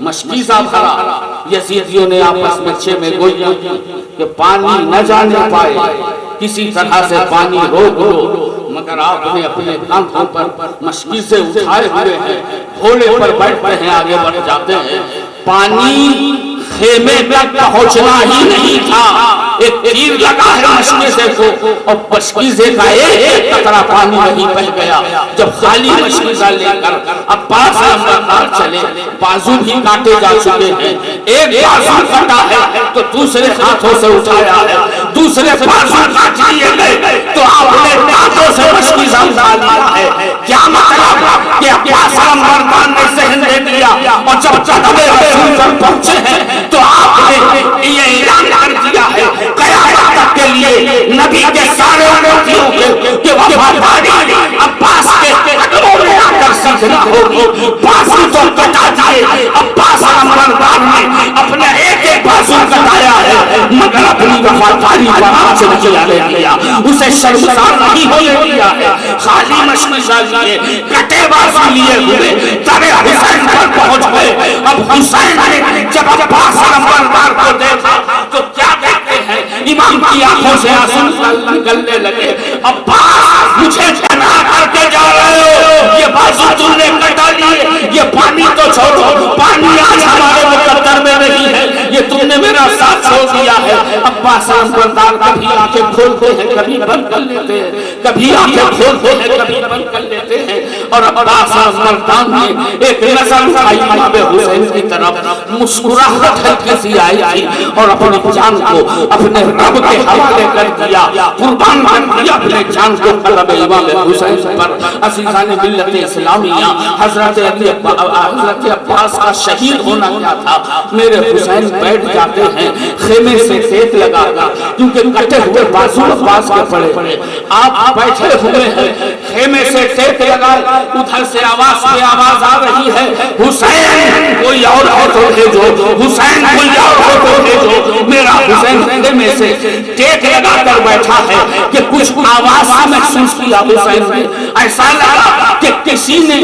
मशकीज़ा भरा। यजीदियों ने आपस में छे में गोलियां की कि पानी न जाने पाए, किसी तरह से पानी रोक लो। मगर आपने अपने कांधों पर मशकीज़े उठाए हुए हैं, घोड़े पर बैठते हैं, आगे बढ़ जाते हैं। पानी खेमे तक पहुंचना ही नहीं था, एक तीर लगा है मशकीज़े को और मशकीज़े का एक कतरा पानी वहीं बह गया। जब खाली मशकीज़ा लेकर अब्बास अलंबरदार चले, बाजू भी काटे जा चुके हैं। एक बाजू कटा है तो दूसरे हाथों से उठाया है, दूसरे बाजू काट लिए गए तो आपने हाथों से मशकीज़ा उठा लिया है। क्या मतलब कि अब्बास अलंबरदार ने सहन दे दिया और जब कदमे रसूल पर पहुंचे हैं वफादारी बारात से नहीं आने दिया, उसे शर्मसार नहीं होने दिया है। खाली मशमशा लिए, कटे बाजू लिए हुए तेरे हुसैन पर पहुंच गए। अब हुसैन ने जब अब्बास नंबरदार को देखा तो क्या देखते हैं, इमाम की आंखों से आंसू निकलने लगे। अब्बास मुझे क्या करके जा रहे हो, ये बाजू तुमने कटा लिए, ये पानी तो छोड़ो, पानी आज हमारे मुकद्दर में नहीं है, ये तुमने मेरा साथ छोड़ दिया है। अब्बास नंबरदार कभी आंखें खोलते हैं, कभी बंद कर लेते हैं, कभी आंखें खोलते हैं, कभी बंद कर लेते हैं। और अब्बास नंबरदार ने एक नजर उठाई इमाम हुसैन की तरफ, मुस्कुराहट हल्की सी आई और अपनी जान को अपने रब के हवाले कर दिया, कुर्बान कर दिया अपने जान को तलब इमाम हुसैन पर। अज़ीज़ान मिल्लत इस्लामिया, हजरत अब्बास का शहीद होना क्या था। मेरे हुसैन बैठ जाते हैं खेमे से सेक लगाकर, क्योंकि कटे हुए बाजू अब्बास के पड़े, आप बैठे हुए हैं खेमे से सेक लगाए, उधर से आवाज आ रही है, हुसैन कोई और हो तो भेजो, हुसैन कोई और हो तो भेजो। मेरा हुसैन खेमे से टेक लगाकर बैठा है कि कुछ आवाज महसूस किया हुसैन ने, ऐसा लगा कि किसी ने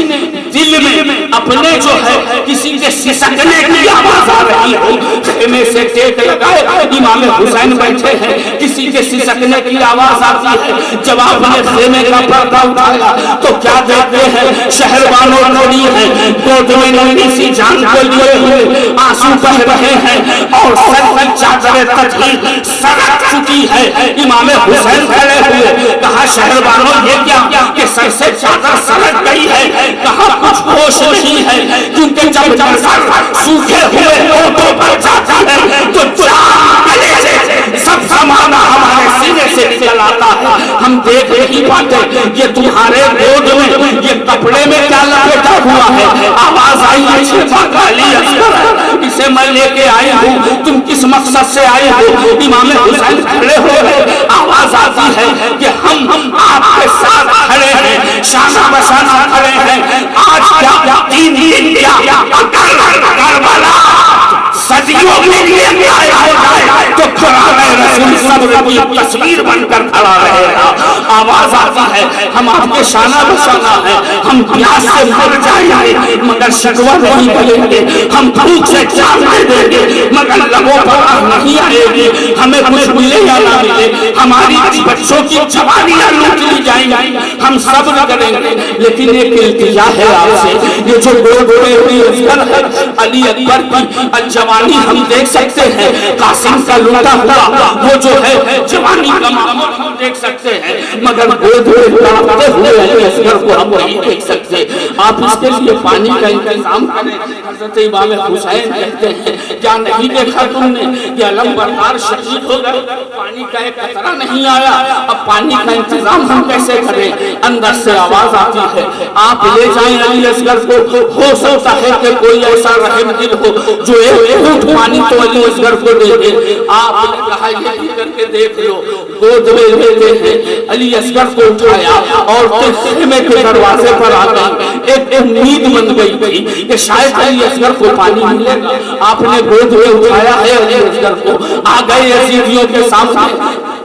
दिल में अपने जो है किसी के सिसकने की आवाज आ रही हो। खेमे से टेक लगाए इमाम हुसैन बैठे हैं, किसी के सिसकने की आवाज आती है। जब आपने खेमे का पर्दा उठाया तो क्या देखते हैं, शहरवानों खड़ी है, गोद में नन्ही सी जान को लिए हुए आंसू बह रहे हैं और सर की चादरें तकलीफ सरक चुकी है। इमाम हुसैन खड़े हुए, कहा शहरवानों ये क्या कि सर से चादर सरक गई है, कहा कुछ होश नहीं है, क्योंकि जब सर सूखे हुए होठों पर जाता है तो गले से सब समाना हमारे सीने से निकल आता है, हम देख नहीं पाते। ये तुम्हारे गोद में ये कपड़े में क्या लपेटा हुआ है। आवाज आई इसे मैं लेके आई हूँ, तुम किस मकसद से आए हो। इमाम हुसैन खड़े हो गए, आवाज आती है कि हम आपके साथ खड़े हैं, शाना बशाना खड़े हैं। आज क्या 3 दिन क्या करबला सदियों के लिए न्याय हो जाए तो क़ुरान रसूल सब्र की तस्वीर बनकर खड़ा रहेगा। आवाज आती है हम आपके शाना बशाना है, हम प्यास से मर जाएंगे मगर शिकवा नहीं करेंगे, हम भूख से जान देंगे मगर लबों पर नहीं आएगी, हमें कुछ मिले या ना मिले, हमारी बच्चों की जवानियां लूट ली जाएंगी, हम सब्र करेंगे। लेकिन एक इल्तिजा है आपसे, ये जो गोद में हुई अजगर है अली अकबर की जवानी हम देख सकते हैं, कासिम का लूटा हुआ वो जो है जवानी का मामूल हम देख सकते हैं, मगर गोद में तड़पते हुए अली असगर को हम नहीं देख सकते। आप इसके लिए पानी का इंतजाम करें। हज़रत इमाम हुसैन कहते हैं क्या नहीं देखा तुमने कि अलमबरदार शहीद हो गए, पानी का एक कतरा नहीं आया, अब पानी का इंतजाम हम कैसे करें। अंदर से आवाज आती है आप ले जाएं अली असगर को, हो सकता है कि कोई ऐसा रहम दिल हो जो एक घूंट पानी तो अली असगर को दे दे। आपने कहा ये करके देख लो, गोद में लेते हैं अली असगर को उठाया और खेमे के दरवाजे पर आ गए। एक उम्मीद बन गई थी कि शायद अली असगर को पानी मिलेगा। आपने गोद में उठाया है अली असगर को, आ गए यजीदियों के सामने,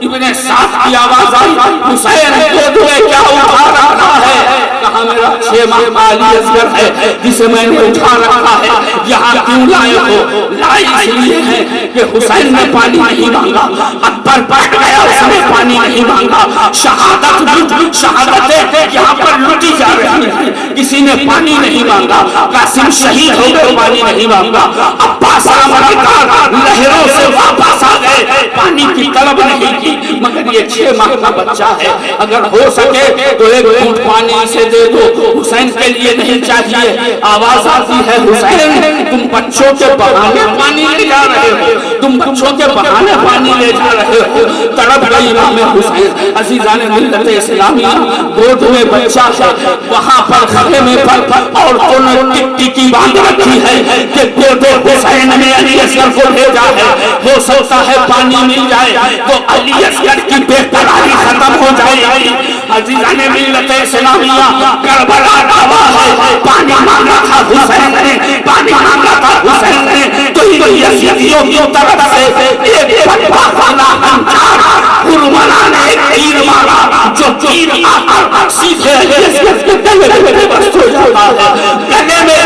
इब्ने साद की आवाज आई हुसैन गोद में क्या उठा रखा है। कहा मेरा 6 माह का अली असगर है जिसे मैंने उठा रखा है, यहाँ क्यों लाए हो। लाई इसलिए है कि हुसैन ने पानी नहीं मांगा, अकबर बैठ गया उसने पानी नहीं मांगा। शहादतें यहाँ पर लूटी जा रही है, किसी ने पानी नहीं मांगा। कासिम शहीद हो गए, पानी नहीं मांगा। अब्बास लहरों से वापस आ गए, पानी की तलब नहीं की, मगर ये 6 माह का बच्चा है, अगर हो सके तो एक घूंट पानी से दे दो, हुसैन के लिए नहीं चाहिए। आवाज आती है हुसैन तुम बच्चों के बहाने पानी ले जा रहे हो, तुम बच्चों के बहाने पानी ले जा रहे हो। तड़प गई इमाम हुसैन। अज़ीज़ान मिल्लत इस्लामिया, गोद में बच्चा है, वहां पर खेमे पर औरतों ने टिक्की बांध रखी है कि गोदे हुसैन ने अली असगर को भेजा है, हो सकता है पानी मिल जाए तो अली असगर की बेकरारी खत्म हो जाएगी। अज़ीज़ान मिल्लत इस्लामिया, करबला दावा है पानी मांगा था हुसैन ने, पानी मांगा था हुसैन ने, तो यजीदियों की तरफ से एक फतवा खाना हंजार हुरमना ने एक तीर मारा, जो तीर आकर सीधे यजीद के गले में बस हो जाता है, गले में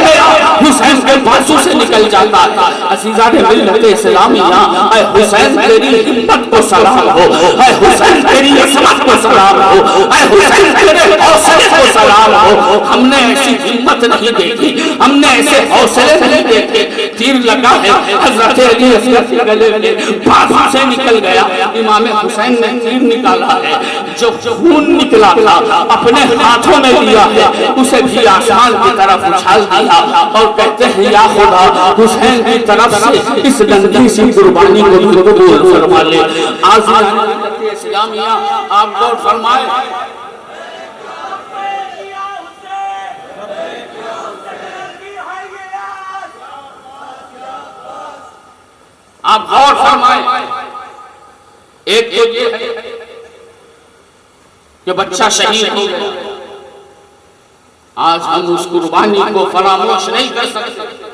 हुसैन के बाजू से निकल जाता है। अजीजा ने मिल्लत इस्लामिया, ऐ हुसैन तेरी हिम्मत को सलाम हो, ऐ हुसैन तेरी असमत को सलाम हो, ऐ हुसैन तेरे हौसले को सलाम हो। हमने ऐसी हिम्मत नहीं देखी, हमने ऐसे हौसले नहीं देखे। तीर लगा है हजरत अली असगर के गले में, बाजू से निकल गया। इमाम हुसैन ने तीर निकाला है, जो खून निकला था अपने हाथों में लिया है, उसे भी आसमान की तरफ उछाल दिया और कहते हैं या खुदा हुसैन की तरफ से इस नंगी सी कुर्बानी को कबूल फरमा ले। आज़ादी इस्लामिया आप गौर फरमाए, आप गौर फरमाए। एक तो ये है कि बच्चा शहीद हो गया, आज हम उस कुर्बानी को फरामोश नहीं कर सकते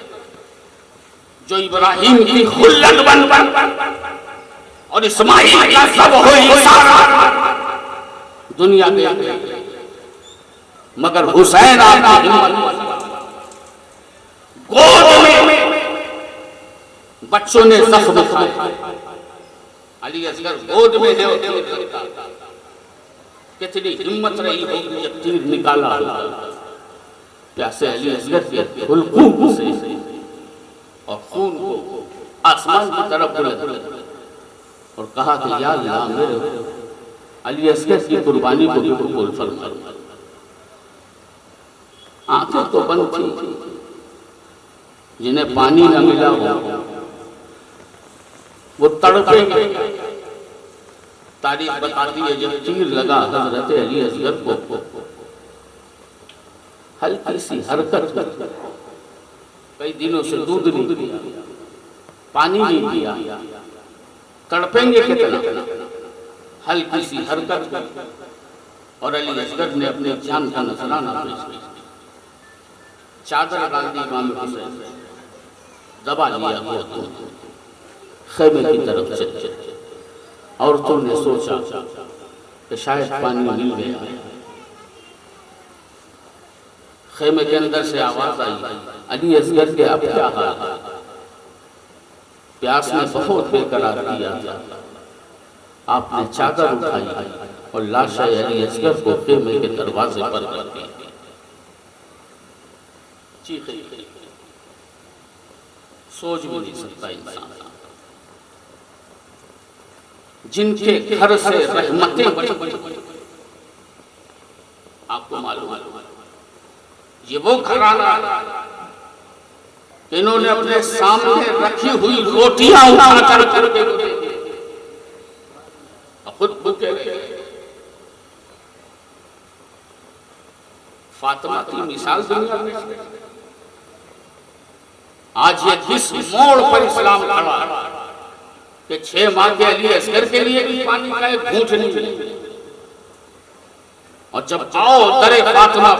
जो इब्राहिम की खुल्लत बन और इस्माइल का सब हो इशारा दुनिया के, मगर हुसैन आपकी हिम्मत, गोद में बच्चों ने जख्म खाए, अली असगर गोद में है, कितनी हिम्मत रही होगी जब तीर निकाला कैसे अली असगर के हुल्कूम से और खून को आसमान की तरफ बुलंद और कहा कि या अल्लाह मेरे अली असगर की कुर्बानी को भी कबूल फरमा। आंखें तो बंद थी, जिन्हें पानी न मिला हो वो तड़पेंगे। तारीख बताती है जब तीर लगा हजरत अली असगर को, हल्की सी हरकत, कई दिनों से दूध नहीं पिया, पानी नहीं पिया, तड़पेंगे कितना, हल्की सी हरकत और अली असगर ने अपने जान का नजराना पेश किया। चादर डाल दी इमाम हुसैन, दबा लिया वो खेमे की तरफ से। औरतों ने सोचा कि शायद पानी मिल गया। खेमे के अंदर से आवाज आई, अली असगर के अब क्या हाल, प्यास ने बहुत बेकरार किया था। आपने चादर उठाई और लाश अली असगर को खेमे के दरवाजे पर रख दी। चीखे, सोच भी नहीं सकता इंसान, जिनके घर से रहमतें बनी, आपको मालूम है ये वो घराना इन्होंने अपने सामने रखी हुई रोटियां उठा करके खुद भूखे रहे। फातिमा की मिसाल दुनिया में आज ये किस मोड़ पर इस्लाम खड़ा कि 6 माह के अली असगर के लिए भी पानी का एक घूंट नहीं मिले। और जब आओ दरे फातिमा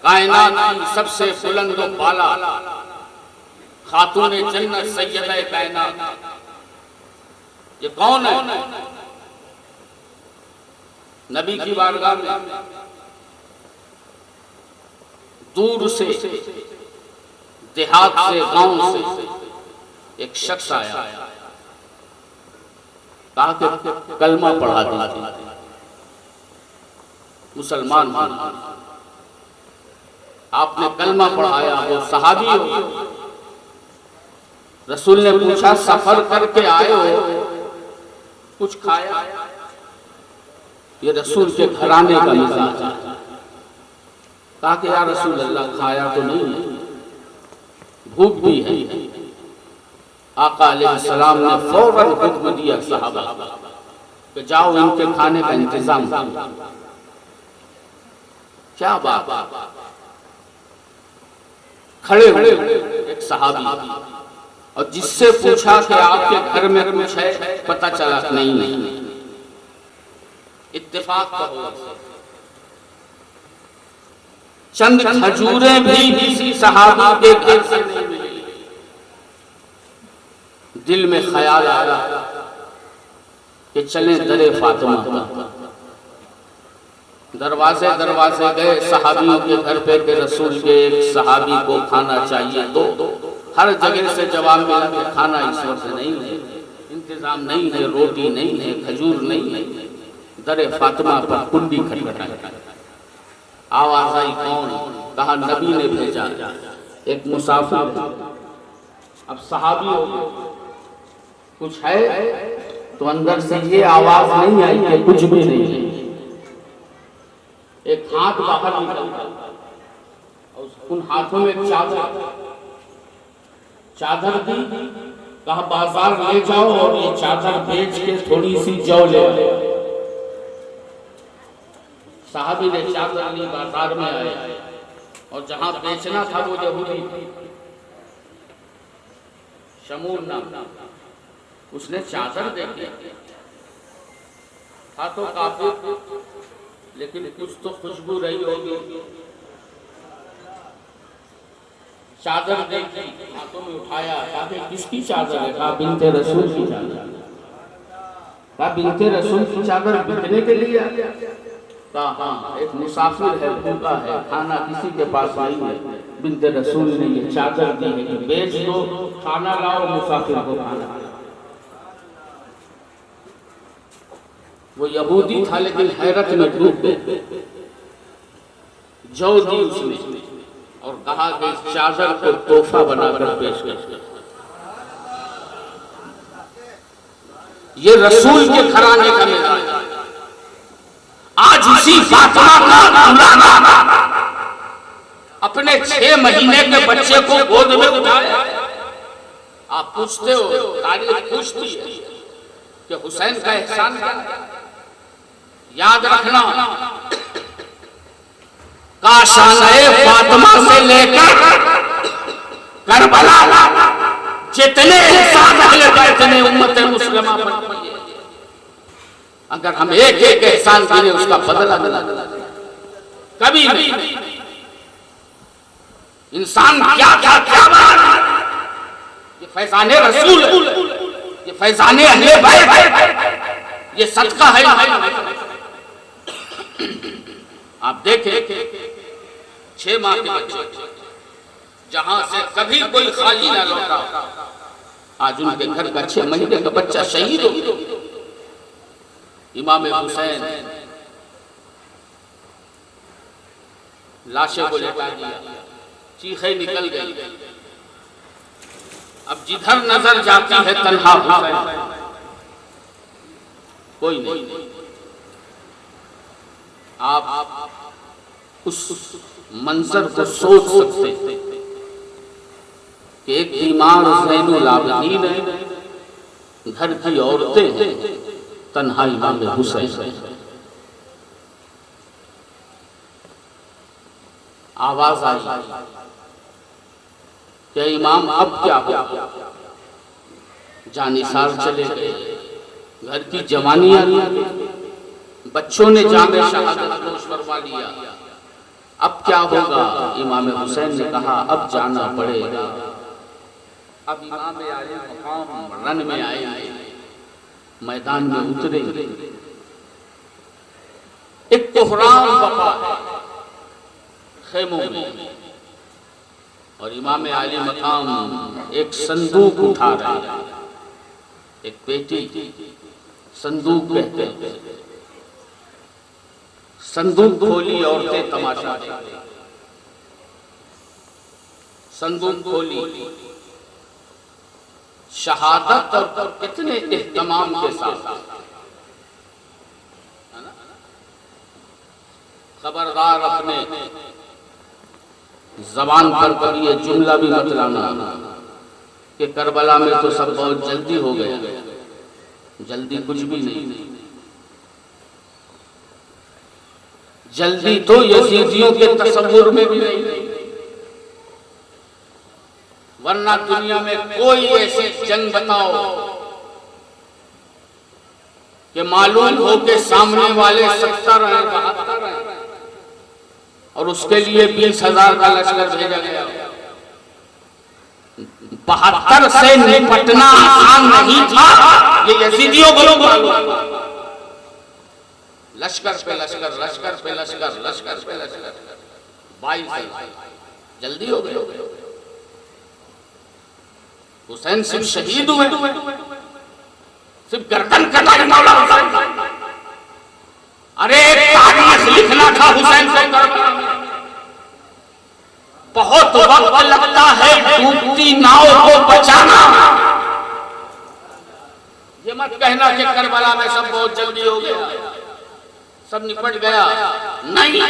कायनात की सबसे बुलंद व बाला खातून जन्नत सैयदा कायनात, ये कौन है? नबी की बारगाह में दूर से, देहात से, गांव से एक शख्स आया, कहा कि कलमा पढ़ा दीजिए, मुसलमान बना। आपने कलमा पढ़ाया, वो सहाबी हो। रसूल ने पूछा सफर करके आए हो, कुछ खाया? ये रसूल के घराने का मिजाज है। कहा कि या रसूल अल्लाह खाया तो नहीं है, भूख भी है। आका अलैहिस्सलाम ने फौरन हुक्म दिया सहाबा कि जाओ इनके खाने का इंतजाम करो। क्या बात, खड़े खड़े एक सहाबी और जिससे पूछा कि आपके घर में कुछ है, पता चला नहीं। इत्तेफाक का हुआ, चंद खजूरें भी किसी सहाबा के घर से नहीं मिली। दिल में ख्याल आया कि चलें दरे फातिमा पर। दरवाजे दरवाजे गए सहाबियों के घर पे कि रसूल के एक सहाबी को खाना चाहिए। तो हर जगह से जवाब मिला कि खाना इस वक्त नहीं है, इंतजाम नहीं है, रोटी नहीं है, खजूर नहीं है। दरे फातिमा पर कुंडी खटखटाई, आवाज आई कौन? कहा नबी ने भेजा, एक मुसाफिर। अब सहाबी हो गए, कुछ है? तो अंदर से ये आवाज नहीं आई कि कुछ भी नहीं है। एक हाथ बाहर निकला और उन हाथों में चादर दी। कहा बाजार ले जाओ और ये चादर बेच के थोड़ी सी जौ ले आओ। साहबी ने चादर ली, बाजार में आए और जहां बेचना था वो यहूदी शमूर नाम, उसने चादर दे दी। था तो काफी, लेकिन कुछ तो खुशबू रही होगी। चादर देखी, हाथों में उठाया, कहा किसकी चादर है? कहा बिनते रसूल की चादर। कहा बिनते रसूल की चादर बिकने के लिए? कहा हाँ, एक मुसाफिर है, भूखा है, खाना किसी के पास नहीं है, बिनते रसूल ने ये चादर दी है कि बेच दो, खाना लाओ, मुसाफिर को खाना। वो यहूदी था लेकिन हैरत में डूब गए। जौ दी उसने और कहा कि इस चादर को तोहफा बनाकर पेश कर। ये रसूल के घराने का मिजाज। आज उसी फातिमा का मौलाना अपने 6 महीने के बच्चे को गोद में उठाया। आप पूछते हो, तारीख पूछती है कि हुसैन का एहसान क्या है? याद रखना, काशाने फातिमा से लेकर करबला जितने एहसान अहले बैत ने उम्मत मुस्लिमा पर किए, अगर हम एक एक एहसान करें उसका बदला मिला कभी नहीं। इंसान क्या क्या क्या बना, ये फैजाने रसूल, ये फैजाने अहले बैत, ये सदका है। आप देखें 6 माह के बच्चे जहां से कभी कोई खाली ना लौटा, आज उनके घर का 6 महीने का बच्चा शहीद हो गया। इमाम हुसैन लाशें को लेटा दिया, चीखें निकल गई। अब जिधर नजर जाती है तन्हा हुसैन, कोई नहीं। आप उस मंजर को सोच सकते हैं कि एक बीमार ज़ैनुल आबिदीन है, घर की औरतें हैं, तन्हा इमाम हुसैन। आवाज आई कि इमाम अब क्या हो? जानिसार चले गए, घर की जवानी आ गई, बच्चों ने जामे शहादत नोश फरमा लिया। अब क्या होगा? इमाम हुसैन ने कहा अब जाना पड़ेगा। अब इमाम आले मकाम रन में आए, मैदान में उतरे। एक कोहराम बका है खेमों में और इमाम आले मकाम एक संदूक उठा रहे, एक पेटी, संदूक कहते हैं। संदूक खोली, औरतें तमाशा देखी। संदूक खोली, शहादत और कितने एहतमाम के साथ। खबरदार अपने जबान पर कभी ये जुमला भी मत लाना कि करबला में तो सब बहुत जल्दी हो गया। जल्दी कुछ भी नहीं। जल्दी तो यजीदियों के तसव्वुर में भी नहीं, वरना दुनिया में कोई ऐसी जंग बताओ कि मालूम हो के सामने वाले 70 हैं, 72 हैं और उसके लिए 20,000 का लश्कर भेजा गया। 72 से निपटना आसान नहीं था, ये यजीदियों को लोग मालूम। लश्कर पे लश्कर, लश्कर पे लश्कर, लश्कर पे लश्कर, 22 साल जल्दी हो गए। हुसैन सिर्फ शहीद हुए, सिर्फ गर्दन कटाई मौला हुसैन। अरे तारीख लिखना था हुसैन को करबला में। बहुत वक्त लगता है डूबती नाव को बचाना। ये मत कहना कि करबला में सब बहुत जल्दी हो गया, सब निपट गया। नहीं,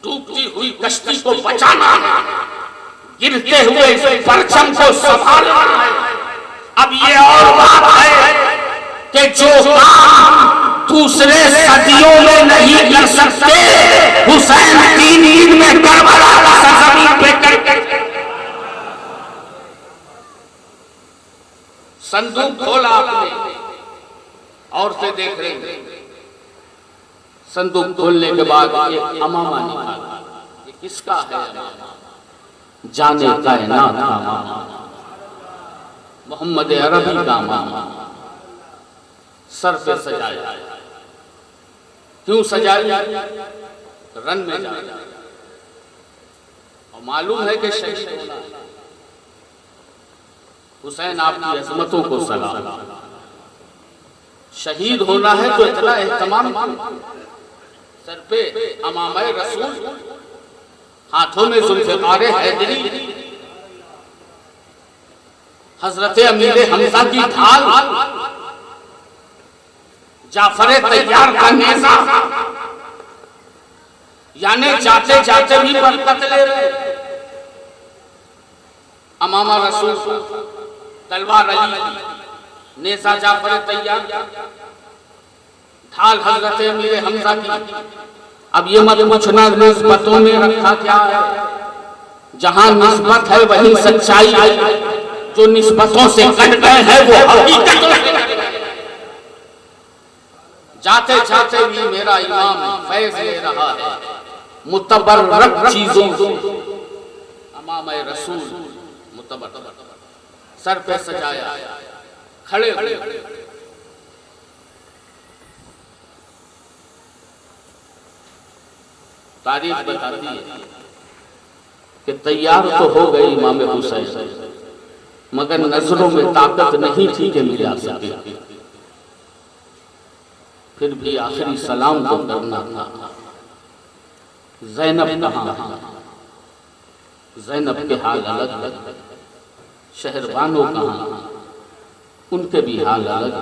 डूबती हुई कश्ती को बचाना है, गिरते हुए परचम को संभालना है। अब ये और बात है कि जो काम दूसरे सदियों में नहीं कर सकते, हुसैन 3 दिन में करबला की सरजमीन पे करके। संदूक खोला आपने, और से देख रहे हैं। संदूक खोलने के बाद ये अमामा निकाला। ये किसका है अमामा? जाने कायनात का अमामा, मोहम्मद अरबी का अमामा। सर पे सजाया। क्यों सजाया? रन में जाया। और मालूम है कि शहीद होना है। हुसैन आपकी अजमतों को सलाम। शहीद होना है तो इतना एहतमाम। सर पे अमामे रसूल, हाथों में जुल्फ़िकार हैदरी, हजरत अमीर हमजा की ढाल, जाफर तैयार का नेज़ा, यानी जाते जाते भी बरकत ले रहे। अमामा रसूल, तलवार अली, नेज़ा जाफर तैयार, ढाल हजरत अमीर हमजा की। अब ये मत पूछना निस्बतों में रखा क्या है। जहां निस्बत है वही सच्चाई है। जो निस्बतों से कट गए हैं वो हकीकतों से कट गए। जाते जाते भी मेरा इमाम फैज ले रहा है मुतबर्रक चीजों से। अमामे रसूल मुतबर्रक, सर पे सजाया, खड़े खड़े। तारीख बताती है कि तैयार तो हो गए इमाम हुसैन, मगर नजरों में ताकत नहीं थी कि मिला सके। फिर भी आखिरी सलाम तो करना था। ज़ैनब कहाँ? ज़ैनब के हाल अलग, शहरबानो कहाँ? उनके भी हाल अलग।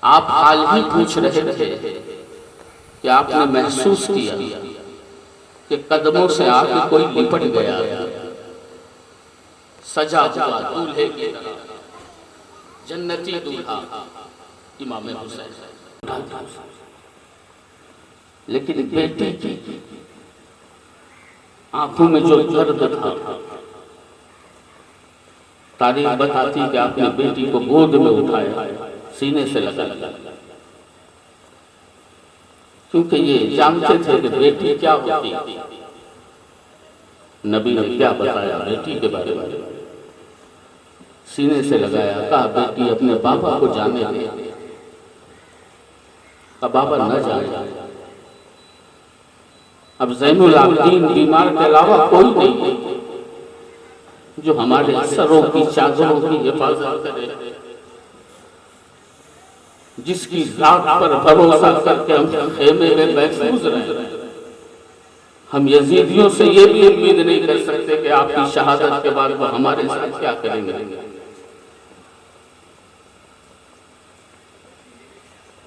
आप हाल ही पूछ रहे थे कि आपने महसूस किया कि कदमों से आके कोई लिपट गया, सजा हुआ दूल्हे की तरह, जन्नती दूल्हा इमाम हुसैन। लेकिन बेटी की आंखों में जो दर्द था, तारीख बताती कि आपने बेटी को गोद में उठाया, सीने से लगा, क्योंकि ये जानते थे कि बेटी क्या होती। नबी ने क्या बताया बेटी के बारे में? सीने से लगाया, कहा बेटी अपने बाबा को जाने दे। अब बाबा न जाए। अब ज़ैनुल आबिदीन बीमार के अलावा कोई नहीं जो हमारे सरों की चादरों की हिफाजत करे, जिसकी जात पर भरोसा करके हम खेमे में महफूज रहे। हम यजीदियों से ये भी उम्मीद नहीं कर सकते कि आपकी शहादत के बाद वो हमारे साथ क्या करेंगे।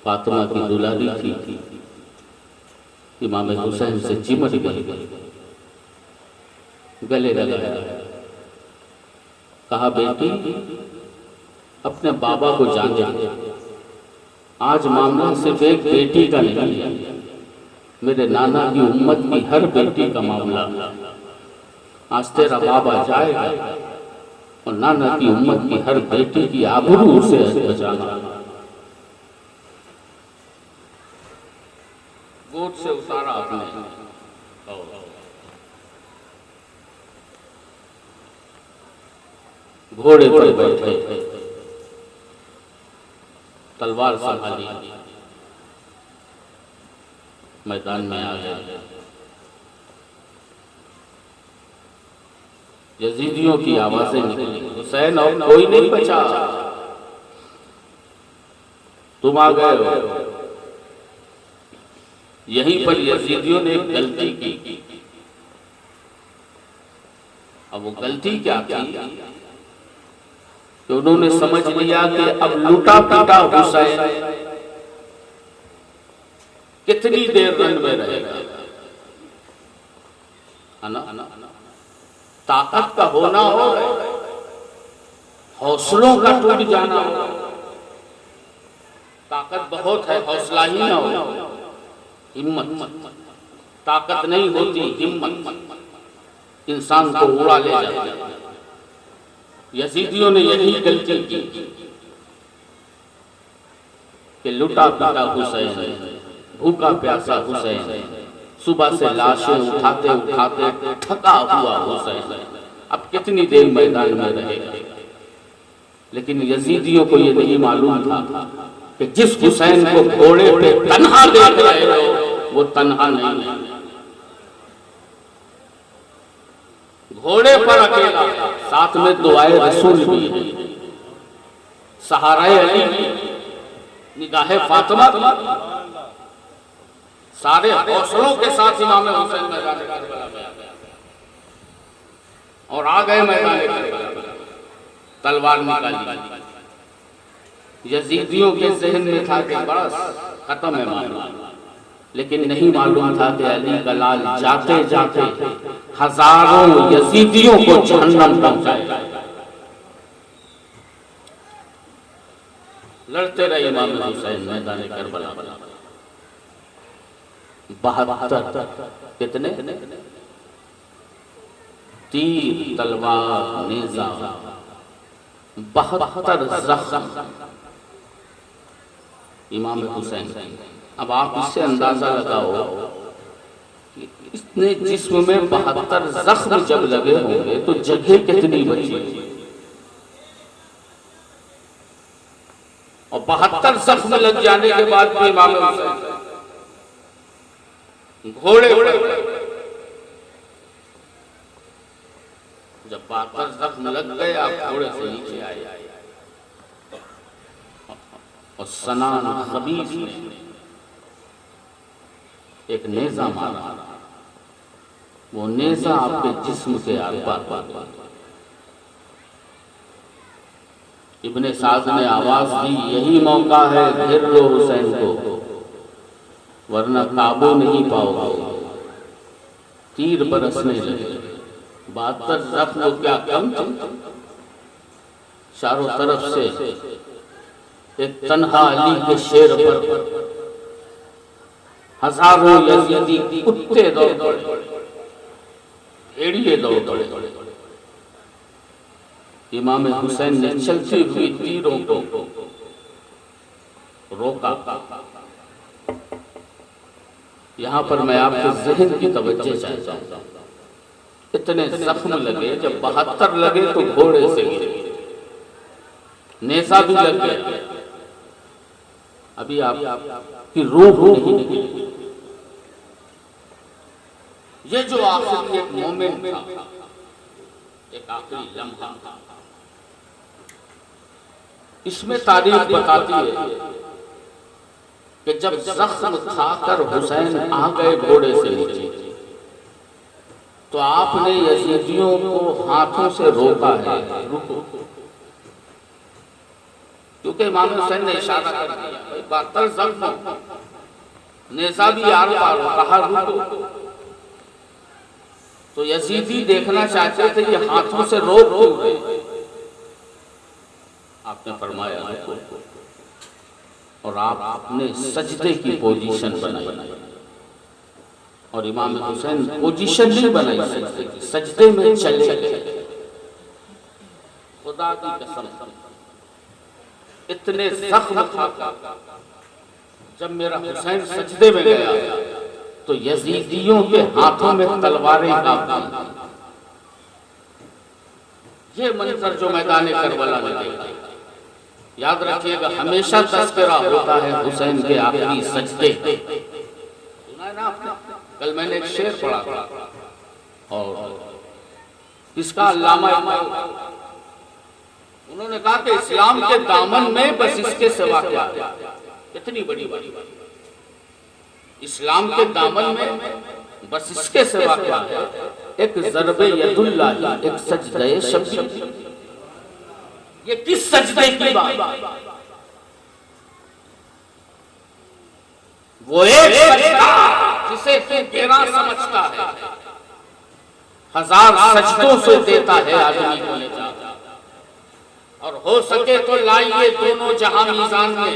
फातिमा की दुलारी थी, इमाम हुसैन से चिमट गई, गले लगाया, कहा बेटी अपने बाबा को जाने। आज मामला सिर्फ एक बेटी का नहीं है, मेरे नाना की उम्मत की हर बेटी का मामला। आज तेरा बाबा जाएगा और नाना की उम्मत की हर बेटी की आबरू से बचाना। गोद से उतारा आपने, घोड़े पर बैठे तलवार संभाली मैदान में आ गए। यजीदियों की आवाजें निकली, हुसैन और कोई नहीं बचा, तुम आ गए हो। यहीं पर यजीदियों ने एक गलती की। अब वो गलती क्या की कि उन्होंने समझ लिया कि अब लूटा पीटा हुसैन कितनी देर रन में रहेगा, है ना? ताकत का होना हो, हौसलों का टूट जाना हो। ताकत बहुत है, हौसला ही ना हो, हिम्मत। ताकत नहीं होती, हिम्मत इंसान को उड़ा ले जाती है। यजीदियों ने यही गलती की कि लुटा पीटा हुसैन, भूखा प्यासा हुसैन, सुबह से लाशें उठाते उठाते थका हुआ हुसैन अब कितनी देर मैदान में रहेगा। लेकिन यजीदियों को ये नहीं मालूम था कि जिस हुसैन को घोड़े पे तन्हा देख रहे हो वो तन्हा नहीं है, घोड़े पर अकेला, साथ में दुआए रसूल भी है, सहाराए अली, निगाहे फातिमा, सारे हौसलों के साथ इमाम हुसैन मैदान करबला में आ गया और आ गए मैदान करबला, तलवार निकाली। यजीदियों के जहन में था कि बस खत्म है मामला, लेकिन नहीं मालूम था कि अली का लाल जाते जाते हजारों यजीदियों को जहन्नम पहुंचाएगा। लड़ते रहे इमाम हुसैन मैदान करबला। 72 कितने तीर, तलवार, नेजा, 72 जख्म इमाम हुसैन। अब आप इससे अंदाजा लगाओ कि इसने जिस्म में 72 जख्म जब लगे होंगे तो जगह कितनी बची, और 72 जख्म लग जाने के बाद भी इमाम हुसैन घोड़े जब 72 जख्म लग गए आप घोड़े से नीचे आए और सनान खबीस ने एक नेजा मारा, वो नेजा आपके जिस्म के आर पार। इब्ने साद ने आवाज दी, यही मौका है, घेर लो हुसैन को वरना काबू नहीं पाओगे। तीर बरसने लगे, 72 जख्म क्या कम थे। चारों तरफ से एक तन्हा अली के शेर पर हजारों यजीदी कुत्ते दौड़ दौड़े, भेड़िए दौड़ दौड़े। इमाम हुसैन ने चलती हुई तीरों को रोका। यहाँ पर मैं आपके जहन की तवज्जो चाहता हूँ, इतने जख्म लगे, जब 72 लगे तो घोड़े से गिरे, नेजा भी लग गया, अभी आपकी रूह नहीं निकली। ये जो आखिरी एक मोमेंट था, एक आखिरी लम्हा था, इसमें तारीख बताती है कि जब जख्म खाकर हुसैन आ गए घोड़े से नीचे तो आपने यजीदियों को हाथों से रोका है, रुको, क्योंकि इमाम हुसैन ने इशारा कर दिया, 72 जख्म, नेजा भी आर पार, कहा रुको। तो यजीदी देखना चाहते थे ये हाथों से रोक क्यों रहे। आपने फरमाया रुको, और आपने सजदे की पोजीशन बनाई, और इमाम हुसैन पोजीशन नहीं बनाई, सजदे में चले गए। खुदा की कसम, इतने जख्म था, जब मेरा हुसैन सजदे में गया तो यजीदियों के हाथों में तलवारें कांपती, ये मंजर जो मैदान करबला में देखा, याद रखिएगा हमेशा तस्करा होता है हुसैन के आखिरी सजदे। सुना है ना आपने? कल मैंने एक शेर पढ़ा था और इसका अल्लामा उन्होंने कहा कि इस्लाम के दामन में बस इसके सिवा क्या है। कितनी बड़ी बात, इस्लाम के दामन में बस इसके सिवा क्या है। एक ज़रबे यदुल्लाह, एक सजदे शब्बीर। ये किस सजदे की बात? वो एक सजदा जिसे तू तेरा समझता है, हजार सजदों से देता है आदमी को निजात। और हो सके तो लाइए दोनों जहां मीजान में।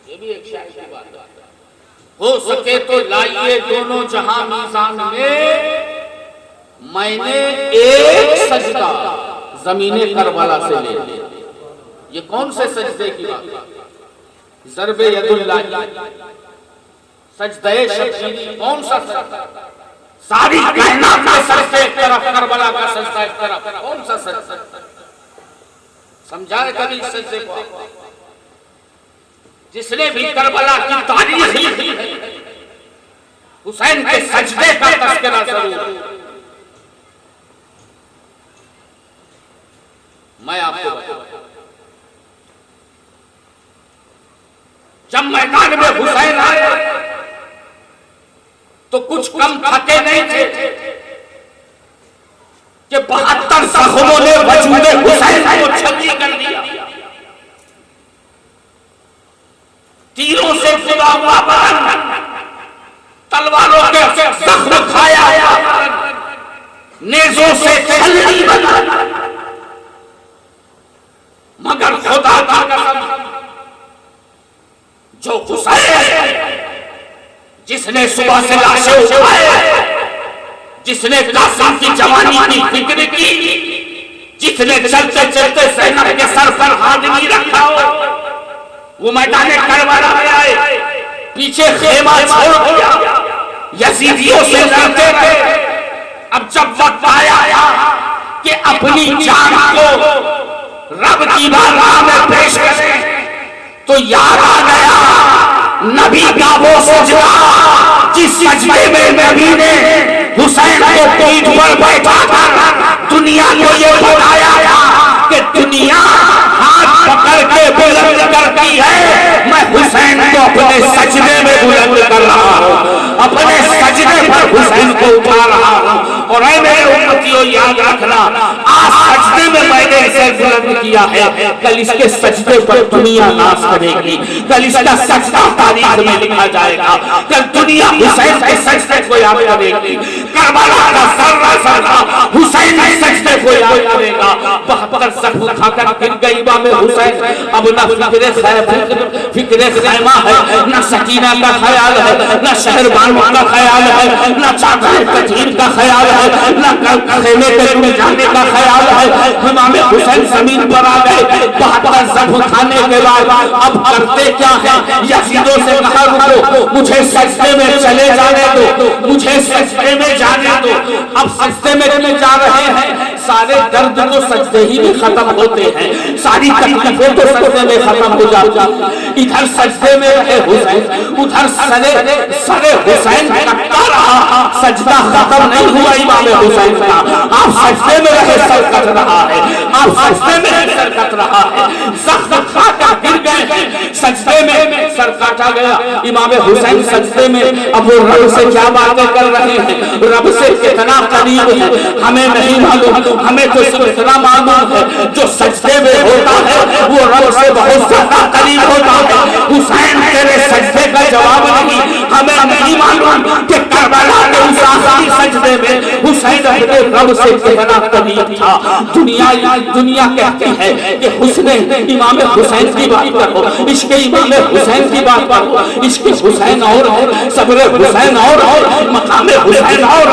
ये भी एक शायर की बात है। हो सके तो लाइए दोनों जहां मीजान में, मैंने एक सजदा ज़मीने करबला से ले लिया। ये कौन से सजदे की बात है? ज़रबे यदुल्लाह, सजदे शब्बीर। कौन सा सजदा? सारी कायनात में सजदे एक तरफ, करबला का सजदा एक तरफ। कौन सा सजदा? समझाए कभी सजदे को? जिसने भी करबला की तारीख लिखी है, हुसैन के सजदे का तज़किरा जरूर। मैं आपको बताऊं, जब मैदान में हुसैन आए तो कुछ कम थके नहीं थे कि 72 जख्मों ने वजूद हुसैन को छल्ली कर दिया। तीरों से खुदा हुआ बदन, तलवारों के जख्म खाया, नेज़ों से छल्ली बना, मगर खुदा की कसम, जो हुसैन जिसने सुबह से लाशें उठाए, जिसने कासिम की जवानी की फिक्र की, जिसने चलते चलते ज़ैनब के सर पर हाथ नहीं रखा हो, वो मैदान करबला में आए, पीछे खेमा छोड़ दिया, यजीदियों से लड़ते रहे। अब जब वक्त आया कि अपनी जान को रब की बारगाह में पेश करें, तो याद आ गया नबी का वो सजदा जिस सजदे में नबी ने हुसैन को पीठ पर बैठा कर दुनिया को ये बताया कि दुनिया हाथ पकड़ के बुलंद करती है, मैं हुसैन को अपने सजदे में बुलंद कर रहा हूँ, अपने सजदे पर हुसैन को उठा रहा हूँ। और ऐ मेरे उम्मतियों, याद रखना, आज सजदे में मैंने इसे बुलंद किया है, कल इसके सजदे पर दुनिया नाश करेगी, कल इसका सजदा तारीख में लिखा जाएगा, कल दुनिया हुसैन के सजदे को याद करेगी, करबला का सर्रा सर्रा हुसैन के सजदे को याद करेगा। 72 जख्म खाकर गिर गई इमाम हुसैन, अब न फिक्रे खैमा है, न सकीना का ख्याल है, न शहर बानो का ख्याल है, न चादर कचीर का ख्याल है, न खेमे के टूट जाने का ख्याल है। इमाम हुसैन जमीन पर आ गए 72 जख्म खाने के बाद। अब करते क्या है? यजीदों से कहा रुको, मुझे सजदे में चले जाने दो, मुझे सजदे में जाने दो। अब सजदे में जा रहे हैं, सारे दर्द तो सजदे ही में खत्म होते हैं, सारी तकलीफें तो सजदे में खत्म हो जाती। इधर सजदे में रहे हुसैन, उधर सरे हुसैन कटता रहा, सजदा खत्म नहीं हुआ इमाम हुसैन का। आप सजदे में रहे सर कट रहा है, आप सजदे में रहे सर कट रहा है, जख्म खाकर गिर गए, सजदे में सर काटा गया इमाम हुसैन सजदे में। अब वो रब से क्या बातें कर रहे हैं, रब से कितना करीब है हमें नहीं मालूम, हमें तो सिर्फ इतना मालूम है जो सजदे में होता है वो रब से बहुत ज्यादा करीब होता है। हुसैन तेरे सजदे का जवाब नहीं, हमें नहीं मालूम कि करबला के उस आखिरी सजदे में हुसैन अपने रब से कितना करीब था। दुनिया कहती है कि हुस्ने इमाम हुसैन की बात करो, इसके इमाम हुसैन की बात करो, इसके हुसैन और सब्र हुसैन और मकाम हुसैन और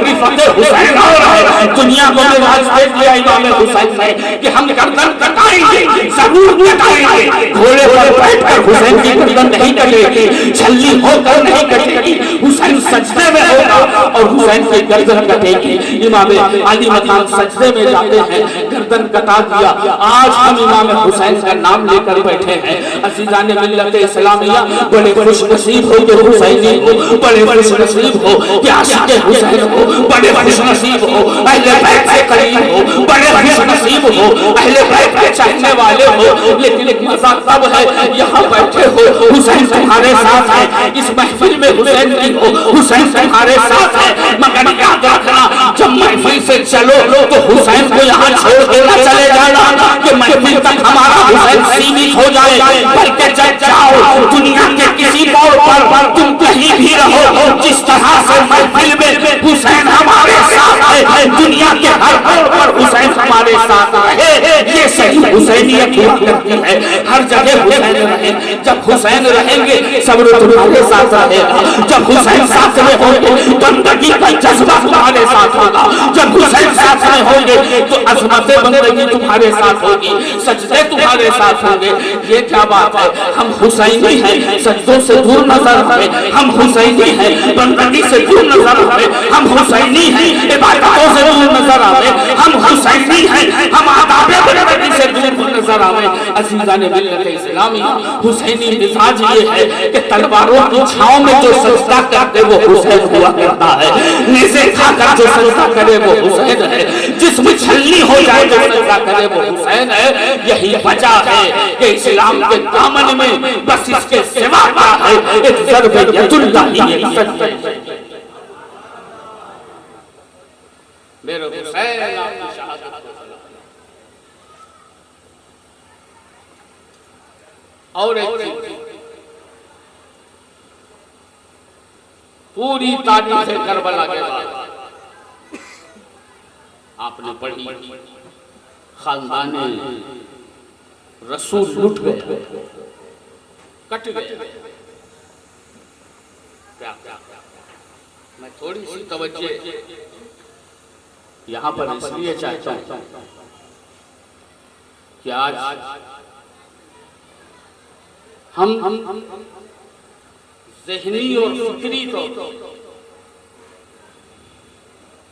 रिफत हुसैन और दुनिया को आज दे दिया इमाम हुसैन ने कि हम गर्दन कटाएंगे, जरूर कटाएंगे, घोड़े पर बैठकर हुसैन की गर्दन नहीं कटेगी, छल्ली होकर नहीं कटेगी, हुसैन सजदे में होगा और हुसैन की गर्दन कटेगी। इमाम अली मकाम सजदे में जाते हैं, गर्दन कटा दिया। आज हम इमाम हुसैन का नाम लेकर बैठे हैं। अज़ीज़ान मिल्लत इस्लामिया, बड़े खुश नसीब हो के हुसैनी हो, बड़े खुश नसीब हो कि आशिक़ हुसैन हो, बड़े खुश नसीब हो अहले बैत के करीब हो, बड़े खुश नसीब हो अहले बैत के चाहने वाले हो। लेकिन एक मजा तब है यहाँ बैठे हो, हुसैन तुम्हारे साथ है, इस महफिल में हुसैन की हो, हुसैन तुम्हारे साथ है। मगर याद रखना, जब महफिल से चलो तो हुसैन को यहाँ छोड़ के न चले जाना कि महफिल तक हमारा हुसैन सीमित हो जाए। बल्कि जब जाओ दुनिया के किसी मोड़ पर तुम कहीं भी रहो, जिस तरह से महफिल में हुसैन हमारे साथ है, दुनिया के हर मोड़ पर हुसैन हमारे साथ रहे, ये सही हुसैनियत हुआ करती है। हर जगह हुसैन रहे। जब हुसैन रहेंगे सब्र तुम्हारे साथ रहेगा। जब हुसैन साथ में होंगे बंदगी का जज्बा तुम्हारे साथ होगा। जब हुसैन साथ में होंगे तो अज़मत बंदगी तुम्हारे साथ होगी, सजदे तुम्हारे साथ होंगे। ये क्या बात है, हम हुसैनी हैं, सजदों से दूर नजर हमें, हम हुसैनी हैं, बंदगी से दूर नजर हमें, हम हुसैनी हैं, इबादतों से दूर नजर हमें, हम हुसैनी हैं, हम आदाब बंदगी से दूर नजर हमें। अज़ीज़ान मिल्लत इस्लामिया, हुसैनी मिजाज ये है कि तलवारों की छांव में जो सजदा करते वो हुसैन हुआ करता है, नेज़े खाकर जो सजदा करे वो हुसैन है, जिसमें छलनी हो जाए जो सजदा करे वो हुसैन है। यही वजह है कि इस्लाम के दामन में बस इसके सिवा क्या है, एक ज़र्ब यदुल्लाही मेरे हुसैन आपकी शहादत को और एक चीज, पूरी तारीख है करबला के बाद आपने पढ़ी, खानदाने रसूल लुट गए, कट गए। क्या मैं थोड़ी सी तवज्जो यहाँ पर इसलिए चाहता हूँ कि आज हम ज़हनी और फिक्री तो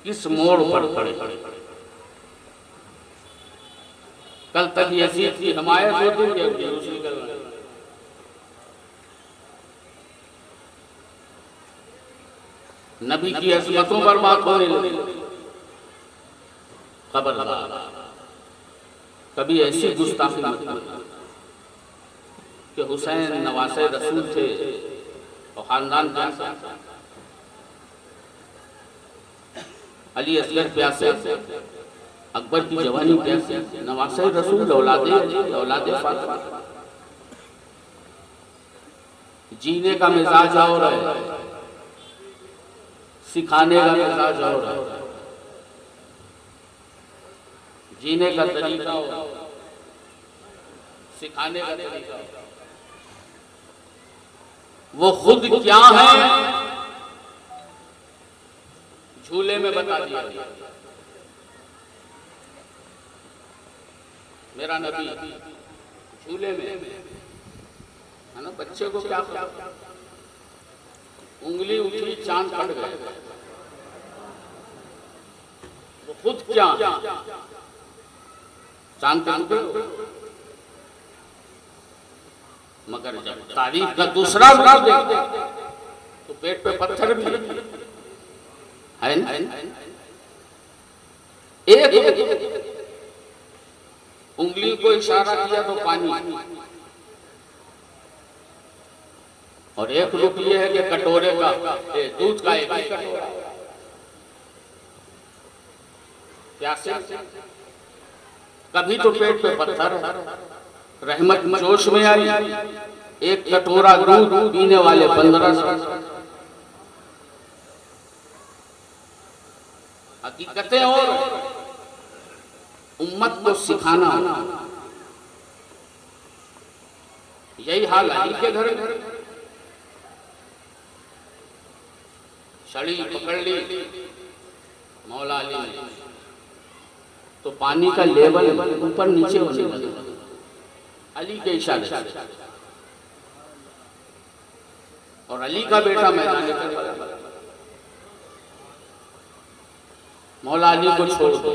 किस मोड़ पर खड़े। कल तक यजीद की हिमायत होती है, नबी की अज़मतों पर बात होने लगी। खबरदार, कभी ऐसी गुस्ताखी मत करना कि हुसैन नवासे रसूल थे और खानदान प्यासा, अली असगर प्यासे, अकबर की जवानी प्यासी, नवासे रसूल औलादे फातिमा। जीने का मिजाज और है, सिखाने का मिजाज और है, जीने का तरीका हो, सिखाने का तरीका हो। वो खुद क्या है झूले में बता दिया। मेरा नबी झूले में है ना, बच्चे को क्या कहा, उंगली उठी चांद पड़ गए। वो खुद क्या चांद पे, मगर जब तारीफ का दूसरा रूप देखते तो पेट पे पत्थर भी है ना। एक उंगली को इशारा किया तो पानी, और एक रूप ये है कि कटोरे का दूध का एक ही कटोरा, प्यासे कभी तो पेट पे पत्थर है, रहमत जोश में आई, एक कटोरा दूध पीने वाले 1500। हकीकतें और उम्मत को सिखाना, यही हाल अली के घर। छड़ी पकड़ ली मौला अली ने तो पानी का लेवल ऊपर नीचे होने लगा, अली के इशारे से। और अली का बेटा मैदान मौला अली को छोड़ दो,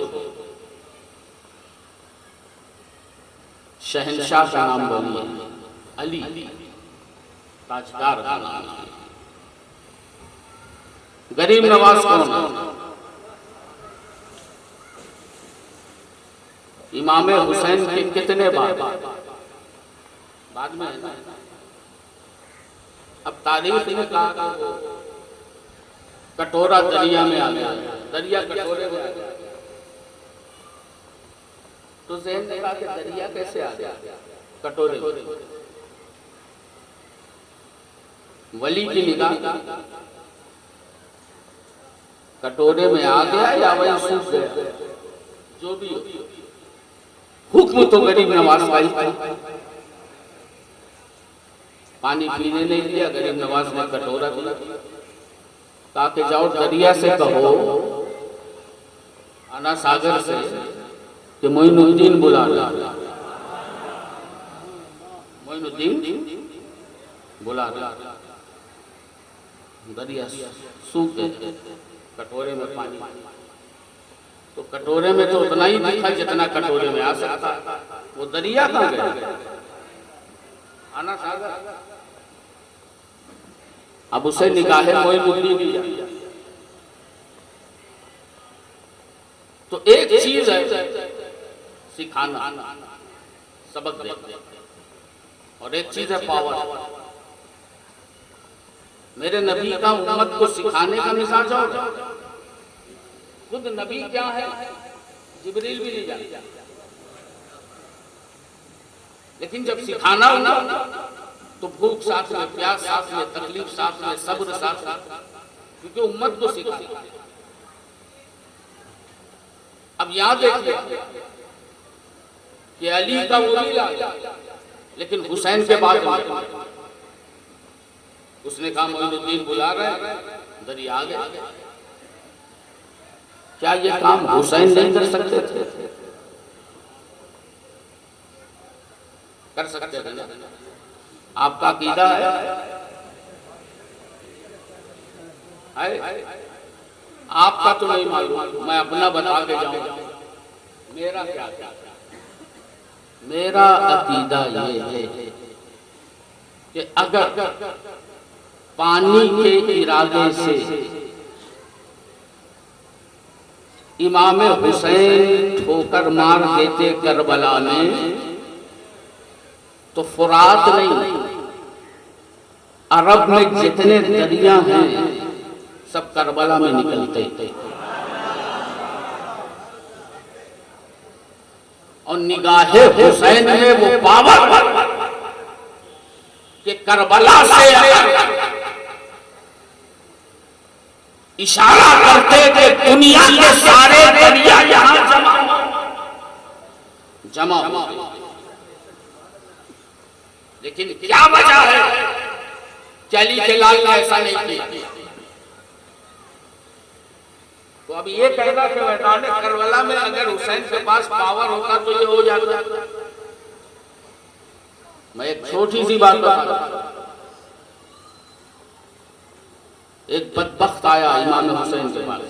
शहंशाह का नाम बोलिए, अली ताजदार का नाम है। गरीब नवाज कौन है? इमाम हुसैन के कितने बाद में है ना? अब तारीख ने कहा कटोरा दरिया में आ गया, दरिया कटोरे में आ गया, तो ज़हन ने कहा कि दरिया कैसे आ गया कटोरे में? वली की निगाह कटोरे में आ गया या वही सूख गया, जो भी हो, हुक्म तो गरीब नवाज का ही था। पानी पीने नहीं दिया, गरीब नवाज ने कटोरा दिया, कहा कि जाओ दरिया से कहो, आना सागर से कि मोइनुद्दीन बुला रहा, मोइनुद्दीन बुला रहा। दरिया सूख गए, कटोरे में पानी, तो कटोरे में तो उतना ही दिखा जितना कटोरे में आ सकता, वो दरिया कहाँ गया? आना सागर। अब उसे निकाले मोइनुद्दीन की, तो एक चीज है सिखाना, सबक देना, और एक चीज है पावर। मेरे नबी का उम्मत को सिखाने का मिजाज होगा। खुद नबी क्या है जिब्रील भी नहीं जानता, लेकिन जब सिखाना होगा तो भूख साथ में, प्यास साथ में, तकलीफ साथ में, सब्र साथ में, क्योंकि उम्मत को सिखाना। अब याद देखिए कि अली का वो भी लाया, लेकिन हुसैन के बाद उसने कहा मोइनुद्दीन बुला रहे, दरिया आ गया। क्या ये काम हुसैन नहीं कर सकते थे? कर सकते थे ना? आपका अकीदा है? आपका तो नहीं मालूम, मैं अपना बता के जाऊंगा। मेरा क्या? मेरा अकीदा ये है कि अगर पानी के इरादे से इमाम हुसैन ठोकर मार देते करबला में, तो फुरात नहीं, अरब में जितने दरिया हैं सब करबला में निकलते थे। और निगाहे हुसैन में वो पावर कि करबला से इशारा करते थे दुनिया के सारे दरिया यहां जमा। लेकिन क्या वजह है कि अली के लाल ने ऐसा नहीं किया? तो अब ये कहना कि मैदान करबला में अगर हुसैन के पास पावर होता तो ये हो जाता। मैं एक छोटी सी बात बता, एक बदबख्त आया इमाम हुसैन के पास,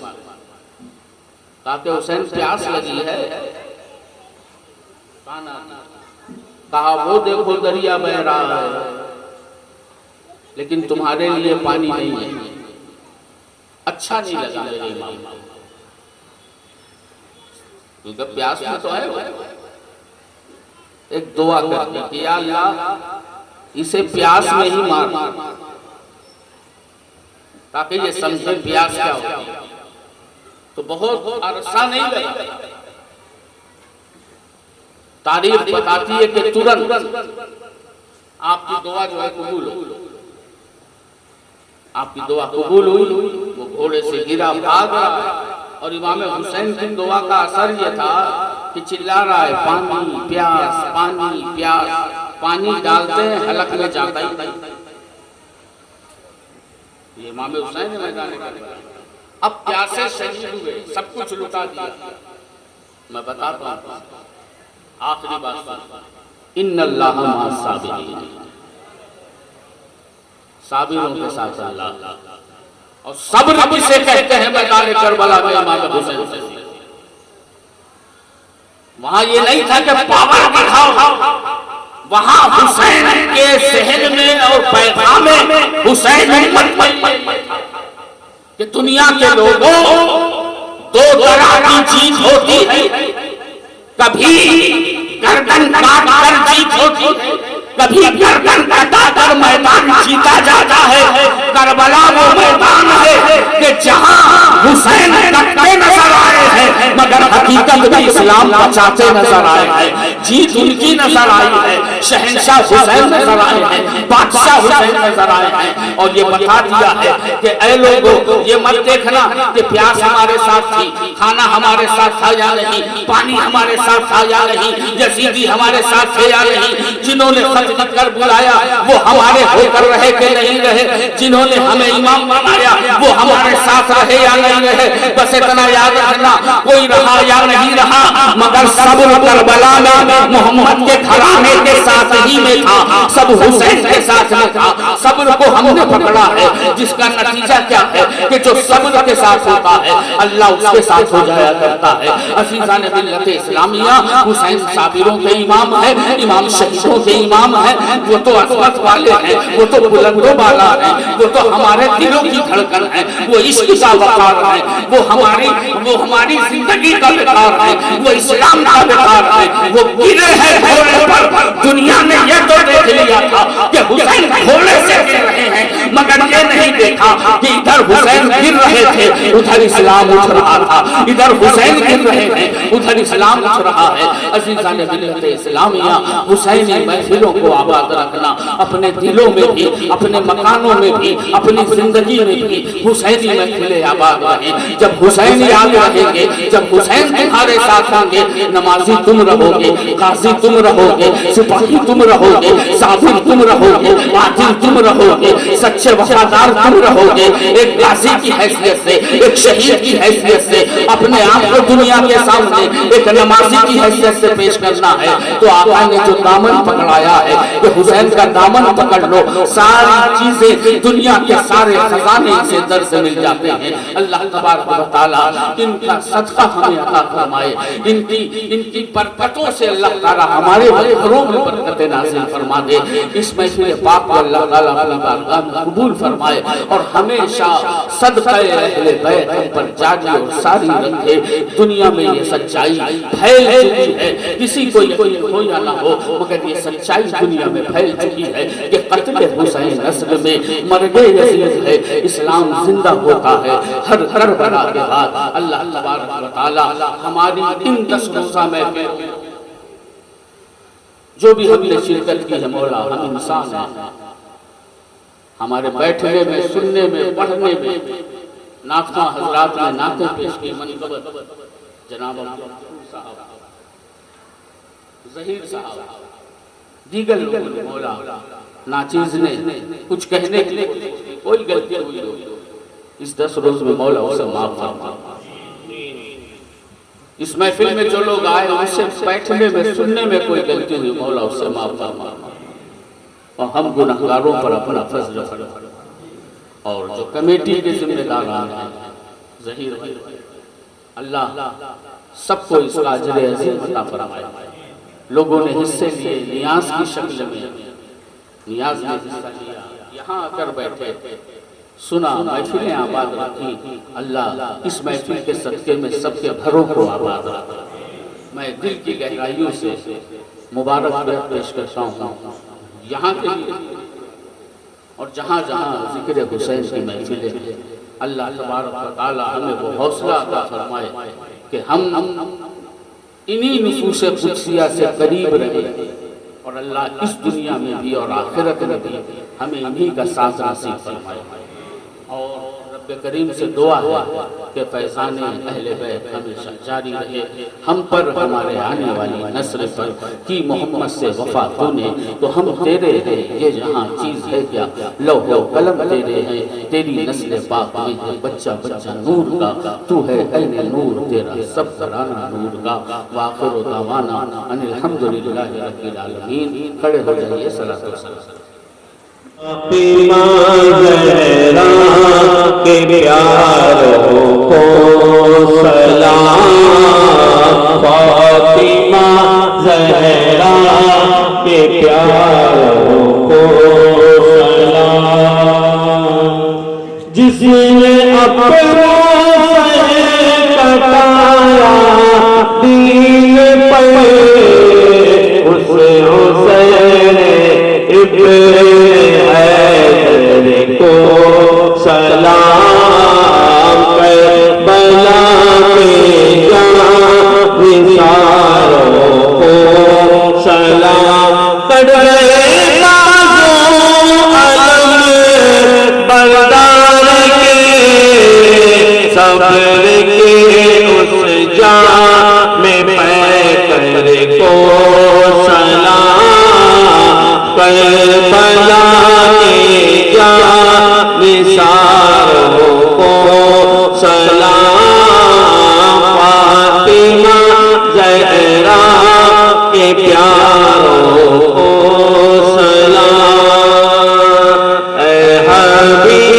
कहा कि हुसैन प्यास लगी है। कहा वो देखो दरिया बह रहा है, लेकिन तुम्हारे लिए पानी नहीं है। अच्छा नहीं लगा मेरे इमाम, क्योंकि प्यास में तो है। एक दुआ करते कि या अल्लाह इसे प्यास में ही मार, ताकि ये समझे प्यास क्या होती है। तो बहुत अरसा नहीं लगा, तारीख बताती है कि तुरंत आपकी दुआ जो है कबूल हो। आपकी दुआ कबूल हुई, वो घोड़े से गिरा, भाग रहा है, और इमाम हुसैन की दुआ का असर ये था कि चिल्ला रहा है पानी प्यास, पानी प्यास। पानी डालते हैं हलक में जाता ही नहीं। ये इमाम हुसैन ने मैदान करबला। अब प्यासे शहीद हुए, सब कुछ लुटा दिया। मैं बताता हूँ आखिरी बात, इन्नल्लाह मअस साबिरीन, साबिरों के साथ अल्लाह। और सब्र किसे कहते हैं मैदान करबला में इमाम हुसैन से वहां ये नहीं था कि पावर दिखाओ, वहां हुसैन के शहर में और पैगाम में हुसैन कि दुनिया के लोगों दो तरह की जीत होती है, कभी गर्दन काट कर जीत होती है, कभी गर्दन कटाकर मैदान जीता जाता है। करबला वो मैदान है कि जहां हुसैन कटते नजर आए हैं, मगर हकीकत में इस्लाम बचाते नजर आए हैं। जीत उनकी नजर आई है, शहंशाह हुसैन नजर आए हैं, बादशाह हुसैन नजर आए हैं। और ये बता दिया है कि ऐ लोगों, ये मत देखना कि प्यास हमारे साथ थी, खाना हमारे साथ था या नहीं, पानी हमारे साथ था या नहीं, यजीदी हमारे साथ थे या नहीं, जिन्होंने कर बुलाया वो हमारे होकर रहे कि नहीं रहे, जिन्होंने हमें इमाम बनाया वो हमारे साथ रहे या नहीं रहे। बस इतना याद रखना, कोई रहा या नहीं रहा, मगर सब करबला में मोहम्मद के घराने के साथ ही में था, सब हुसैन के साथ में था। सब्र को हमने पकड़ा है, जिसका नतीजा क्या है कि जो सब्र के साथ होता है अल्लाह उसके साथ हो जाया करता है। अज़ीज़ान मिल्लत इस्लामिया, हुसैन साबिरों के इमाम है, इमाम शहीदों के इमाम है, वो तो असमत वाले हैं, वो तो बुलंदों वाला है, वो तो हमारे दिलों की धड़कन है, वो इश्क का वकार है, वो हमारी जिंदगी का विकार है, वो इस्लाम का विकार है। वो गिरे हैं घोड़े पर, दुनिया ने ये तो देख लिया था कि हुसैन घोड़े से गिर रहे हैं, मगर ये नहीं देखा कि इधर हुसैन गिर रहे थे, उधर इस्लाम उठ रहा था, इधर हुसैन गिर रहे हैं, उधर इस्लाम उठ रहा है। अज़ीज़ान मिल्लत इस्लामिया, हुसैनी महफिलों को आबाद रखना, अपने दिलों में भी, अपने मकानों में भी, अपनी जिंदगी में भी हुसैनी महफिलें आबाद रहें। जब हुसैन याद रहेंगे, जब हुसैन तुम्हारे साथ होंगे, नमाजी तुम रहोगे, काजी तुम रहोगे, सिपाही तुम रहोगे, साबिर तुम रहोगे, आदिल तुम रहोगे, सच्चे वफादार तुम रहोगे। एक गाजी की हैसियत से, एक शहीद की हैसियत से अपने आप को दुनिया के सामने एक नमाजी की हैसियत से पेश करना है, तो आका ने जो दामन पकड़ाया है कि हुसैन का दामन पकड़ लो, सारी चीजें दुनिया के सारे खजाने इसे दर से मिल जाते हैं। अल्लाह तबारक व तआला इनका सदका हमें अता फरमाए, इनकी बरकतों से अल्लाह ताला हमारे घरों में बरकतें नाज़िल फरमा दे। इस महफिल पाक को अल्लाह ताला अपनी बारगाह में कबूल फरमाए और हमेशा सदक़े अहले बैत हम पर जारी और सारी रखे। दुनिया में ये सच्चाई फैल चुकी है, किसी को यकीन हो या ना हो, मगर ये सच्चाई दुनिया में फैल चुकी है कि क़त्ल हुसैन नस्ल में मर्गे यज़ीद है, इस्लाम जिंदा होता है हर करबला के बाद। अल्लाह तबारक व तआला हमारी इन 10 रोज़ा में जो भी हमने शिरकत की है मौला, हम इंसान हैं, हमारे बैठने में, सुनने में, पढ़ने में, नाखा हजरात ने नाते पेश की, मनक़बत जनाब साहब, ज़हीर साहब, दीगर लोगों ने मौला नाचीज ने कुछ कहने के लिए कोई गलती हुई हो, इस 10 रोज में मौला उसे माफ फरमा। इस महफिल में जो लोग आए उनसे बैठने में, सुनने में कोई गलती हुई, मौला उससे माफ फरमा। और हम गुनहगारों पर अपना फजल फरमा। और जो कमेटी के जिम्मेदार हैं, ज़हीर अल्लाह सबको इसका अजर अज़ीम अता फरमाए। लोगों ने हिस्से लिए, नियाज की शक्ल में, नियाज ने हिस्सा लिया, यहाँ आकर बैठे, सुना, महफिलें आबाद रखी। अल्लाह इस महफिल के सदके में सबके घरों को आबाद रखा। मैं दिल की गहराइयों से मुबारकबाद पेश करता हूँ यहाँ के लिए, और जहाँ जहाँ जिक्र हुसैन की महफिलें, अल्लाह तबारक व तआला हमें वो हौसला अता फरमाए कि हम इन्हीं नुसूस कुदसिया से करीब रहे, और अल्लाह इस दुनिया में भी और आखिरत में भी हमें इन्हीं का साथ नसीब फरमाए। और रब्बे करीम से दुआ है कि फैज़ान अहले बैत हमेशा जारी रहे हम पर, हमारे आने वाली नस्ल पर, कि मोहम्मद से वफा तूने तो हम तेरे हैं, ये जहाँ चीज़ है क्या, लौह कलम तेरे हैं, तेरी नस्ल पाक में है बच्चा बच्चा नूर का, तू है ऐने नूर तेरा सब घराना नूर का। वाखिर दावाना अनिल हम्दुलिल्लाहि रब्बिल आलमीन। खड़े हो जाइए, सलात व सलाम। के प्यारों को सलाम, फातिमा ज़हरा के प्यारों को सलाम। जिसने अपनों से कटाया दीन पर उसे हुसैन इब्न हैदर को सलाम। करबला के जानिसारों को सलाम। सब्र के उस जाम में पैकर को सलाम। करबला के जानिसारों को सलाम। फातिमा ज़हरा के प्यारों को सलाम। ऐ हबीब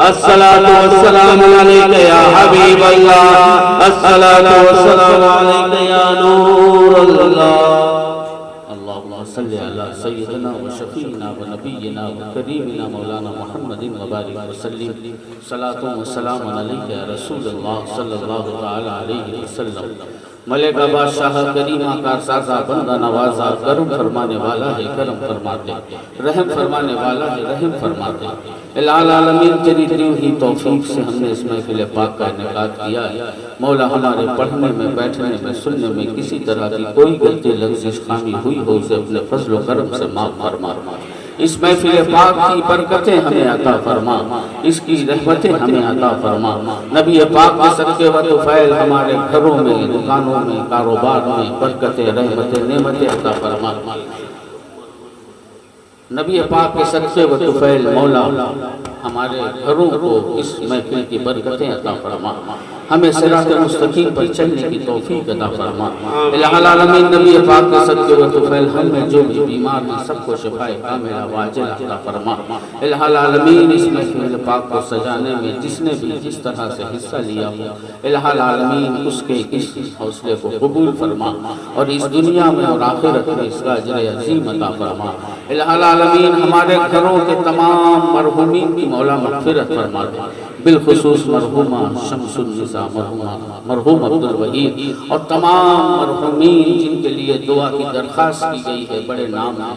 अस्सलातु वस्सलामु अलैका या हबीब अल्लाह। अस्सलातु वस्सलामु अलैका या नूर अल्लाह। अल्लाहुम्मा सल्लि अला सय्यिदिना व शफीना व नबिय्यिना व करीमिना मौलाना मुहम्मदिन व बारिक व सल्लिम। सलातु व सलामु अलैका या रसूलल्लाह सल्लल्लाहु तआला अलैहि वसल्लम। मलिका बादशाह करीमा का साजा बंदा नवाजा। करम फरमाने वाला है करम फरमाते, रहम फरमाने वाला है रहम फरमाते। इलाल आलमीन तेरी दी हुई तौफीक से हमने इस महफिल पाक का इनेकाद किया है। मौला हमारे पढ़ने में, बैठने में, सुनने में किसी तरह की कोई गलती लफ्ज़ खामी हुई हो उसे अपने फजल व करम से माफ फरमा। इस महफिल पाक की बरकतें हमें अता फरमा, इसकी रहमतें हमें अता फरमा। नबी पाक के सदके व तुफैल हमारे घरों में, दुकानों में, कारोबार में बरकतें, रहमतें, नेमतें अता फरमा। नबी पाक के सदके व तुफैल मौला हमारे घरों को इस महफिल की बरकतें अता फरमा। हमें सिरात मुस्तकीम पर चलने की तौफीक अता फरमा। इलाहुल आलमीन नबी पाक के सदके व तुफैल हमें जो भी बीमार हैं सबको शिफाए कामिला वाजिल अता फरमा। इलाहुल आलमीन इस महफिल पाक को सजाने में जिसने भी जिस तरह से हिस्सा लिया हो, इलाहुल आलमीन उसके इस हौसले को कबूल फरमा और इस दुनिया में और आखिरत में इसका अजर अजीम अता फरमा। इलाहुल आलमीन हमारे घरों के तमाम मरहूमीन की मौला मग़फ़िरत फरमा दे, बिलखुसूस मरहूमा शम्सुन्निसा मरहूम अब्दुल वहीद और तमाम मरहूमीन जिनके लिए दुआ की दरख्वास्त की गई है, बड़े नाम हैं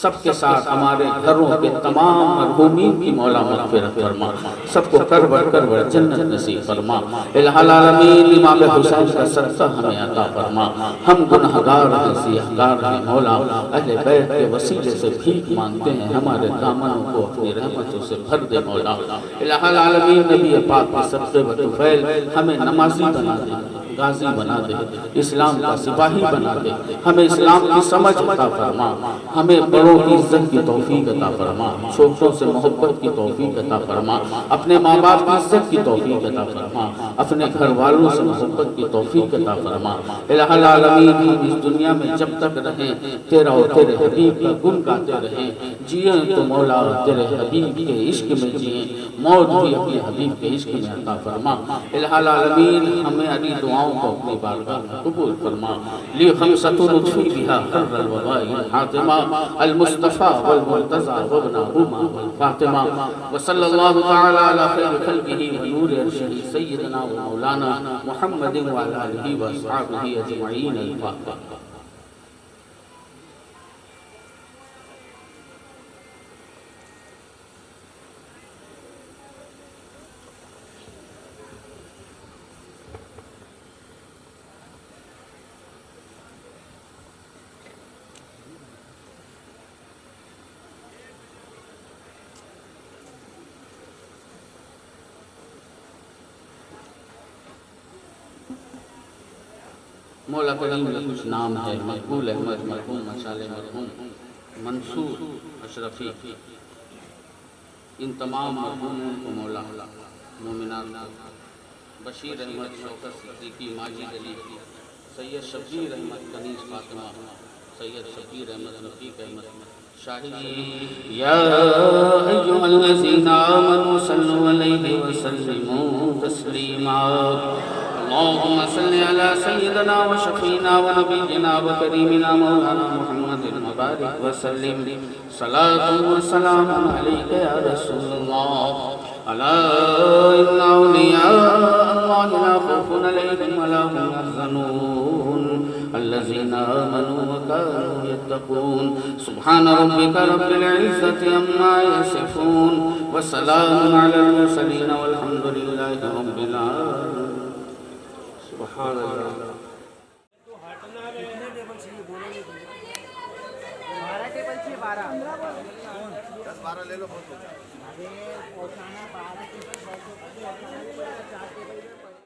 सबके साथ हमारे घरों के तमाम मरहूमीन की मौला मग़फ़िरत फरमा, सबको कर जन्नत नसीब फरमा। इलाहुल आलमीन इमाम हुसैन का सदका हमें अता फरमा। हम गुनहगार हैं, सियाहगार हैं मौला, अहले बैत के वसीले से भीख मांगते हैं, हमारे दामनों को अपनी रहमतों से भर दे मौला। इलाहुल आलमीन नबी पाक के सदक़े व तुफ़ैल हमें नमाजी बना दे, गाजी बना दे, इस्लाम का सिपाही बना दे, हमें इस्लाम की समझ अता फरमा, हमें बड़ों की इज्जत की तौफीक अता फरमा, छोटों से मोहब्बत की तौफीक अता फरमा, अपने माँ बाप की इज्जत की तौफीक अता फरमा, अपने घर वालों से मोहब्बत की तौफीक अता फरमा। इलाहुल आलमीन हम इस दुनिया में जब तक रहें तेरा और तेरे हबीब का गुण गाते रहें, जिए तो मौला तेरे हबीब के इश्क में जिए, मौत भी अपने हबीब के इश्क में अता फरमा। इलाहुल आलमीन हमें अली दुआओं को अपनी बारगाह में कबूल फरमा। ली खमसतु लुत्फ़ी बिहा हर्रल वबाई हातिमा अल मुस्तफ़ा वल मुर्तज़ा वबनाहुमा वल फातिमा व सल्लल्लाहु तआला अला खैरि खल्क़िही व नूरि अर्शिही सय्यिदना व मौलाना मुहम्मदिन व अला आलिहि व अस्हाबिही अजमईन। अल फातिहा। मौला करीम का कुछ नाम है, मकबूल अहमद मरहूम, मशाले मरहूम, मंसूर अशरफी, इन तमाम मरहूमों को मौला मोमिनात बशीर अहमद, शौकत सिद्दीकी, माजिद अली, सैयद शब्बीर अहमद, कनीज़ फातिमा, सैयद शब्बीर अहमद, रफ़ीक अहमद शाहिदी। या अय्युहल्लज़ीना आमनू सल्लु अलैहि व सल्लिमू तस्लीमा। अल्लाहुम्मा सल्लि अला सय्यिदिना व शफ़ीना व नबीना व करीमिना मौलाना मुहम्मदिन व बारिक व सल्लिम। सलातु व सलामुन अलैका या रसूलल्लाह। अला इन्ना औलिया अल्लाहि ला खौफुन अलैहिम व ला हुम यहज़नून अल्लज़ीना आमनू व कानू यत्तक़ून। सुब्हान रब्बिका रब्बिल इज़्ज़ति अम्मा यसिफ़ून व सलामुन अलल मुरसलीन वल्हम्दुलिल्लाहि रब्बिल आलमीन। सुभान अल्लाह। टेबल 12 10-12 ले लो।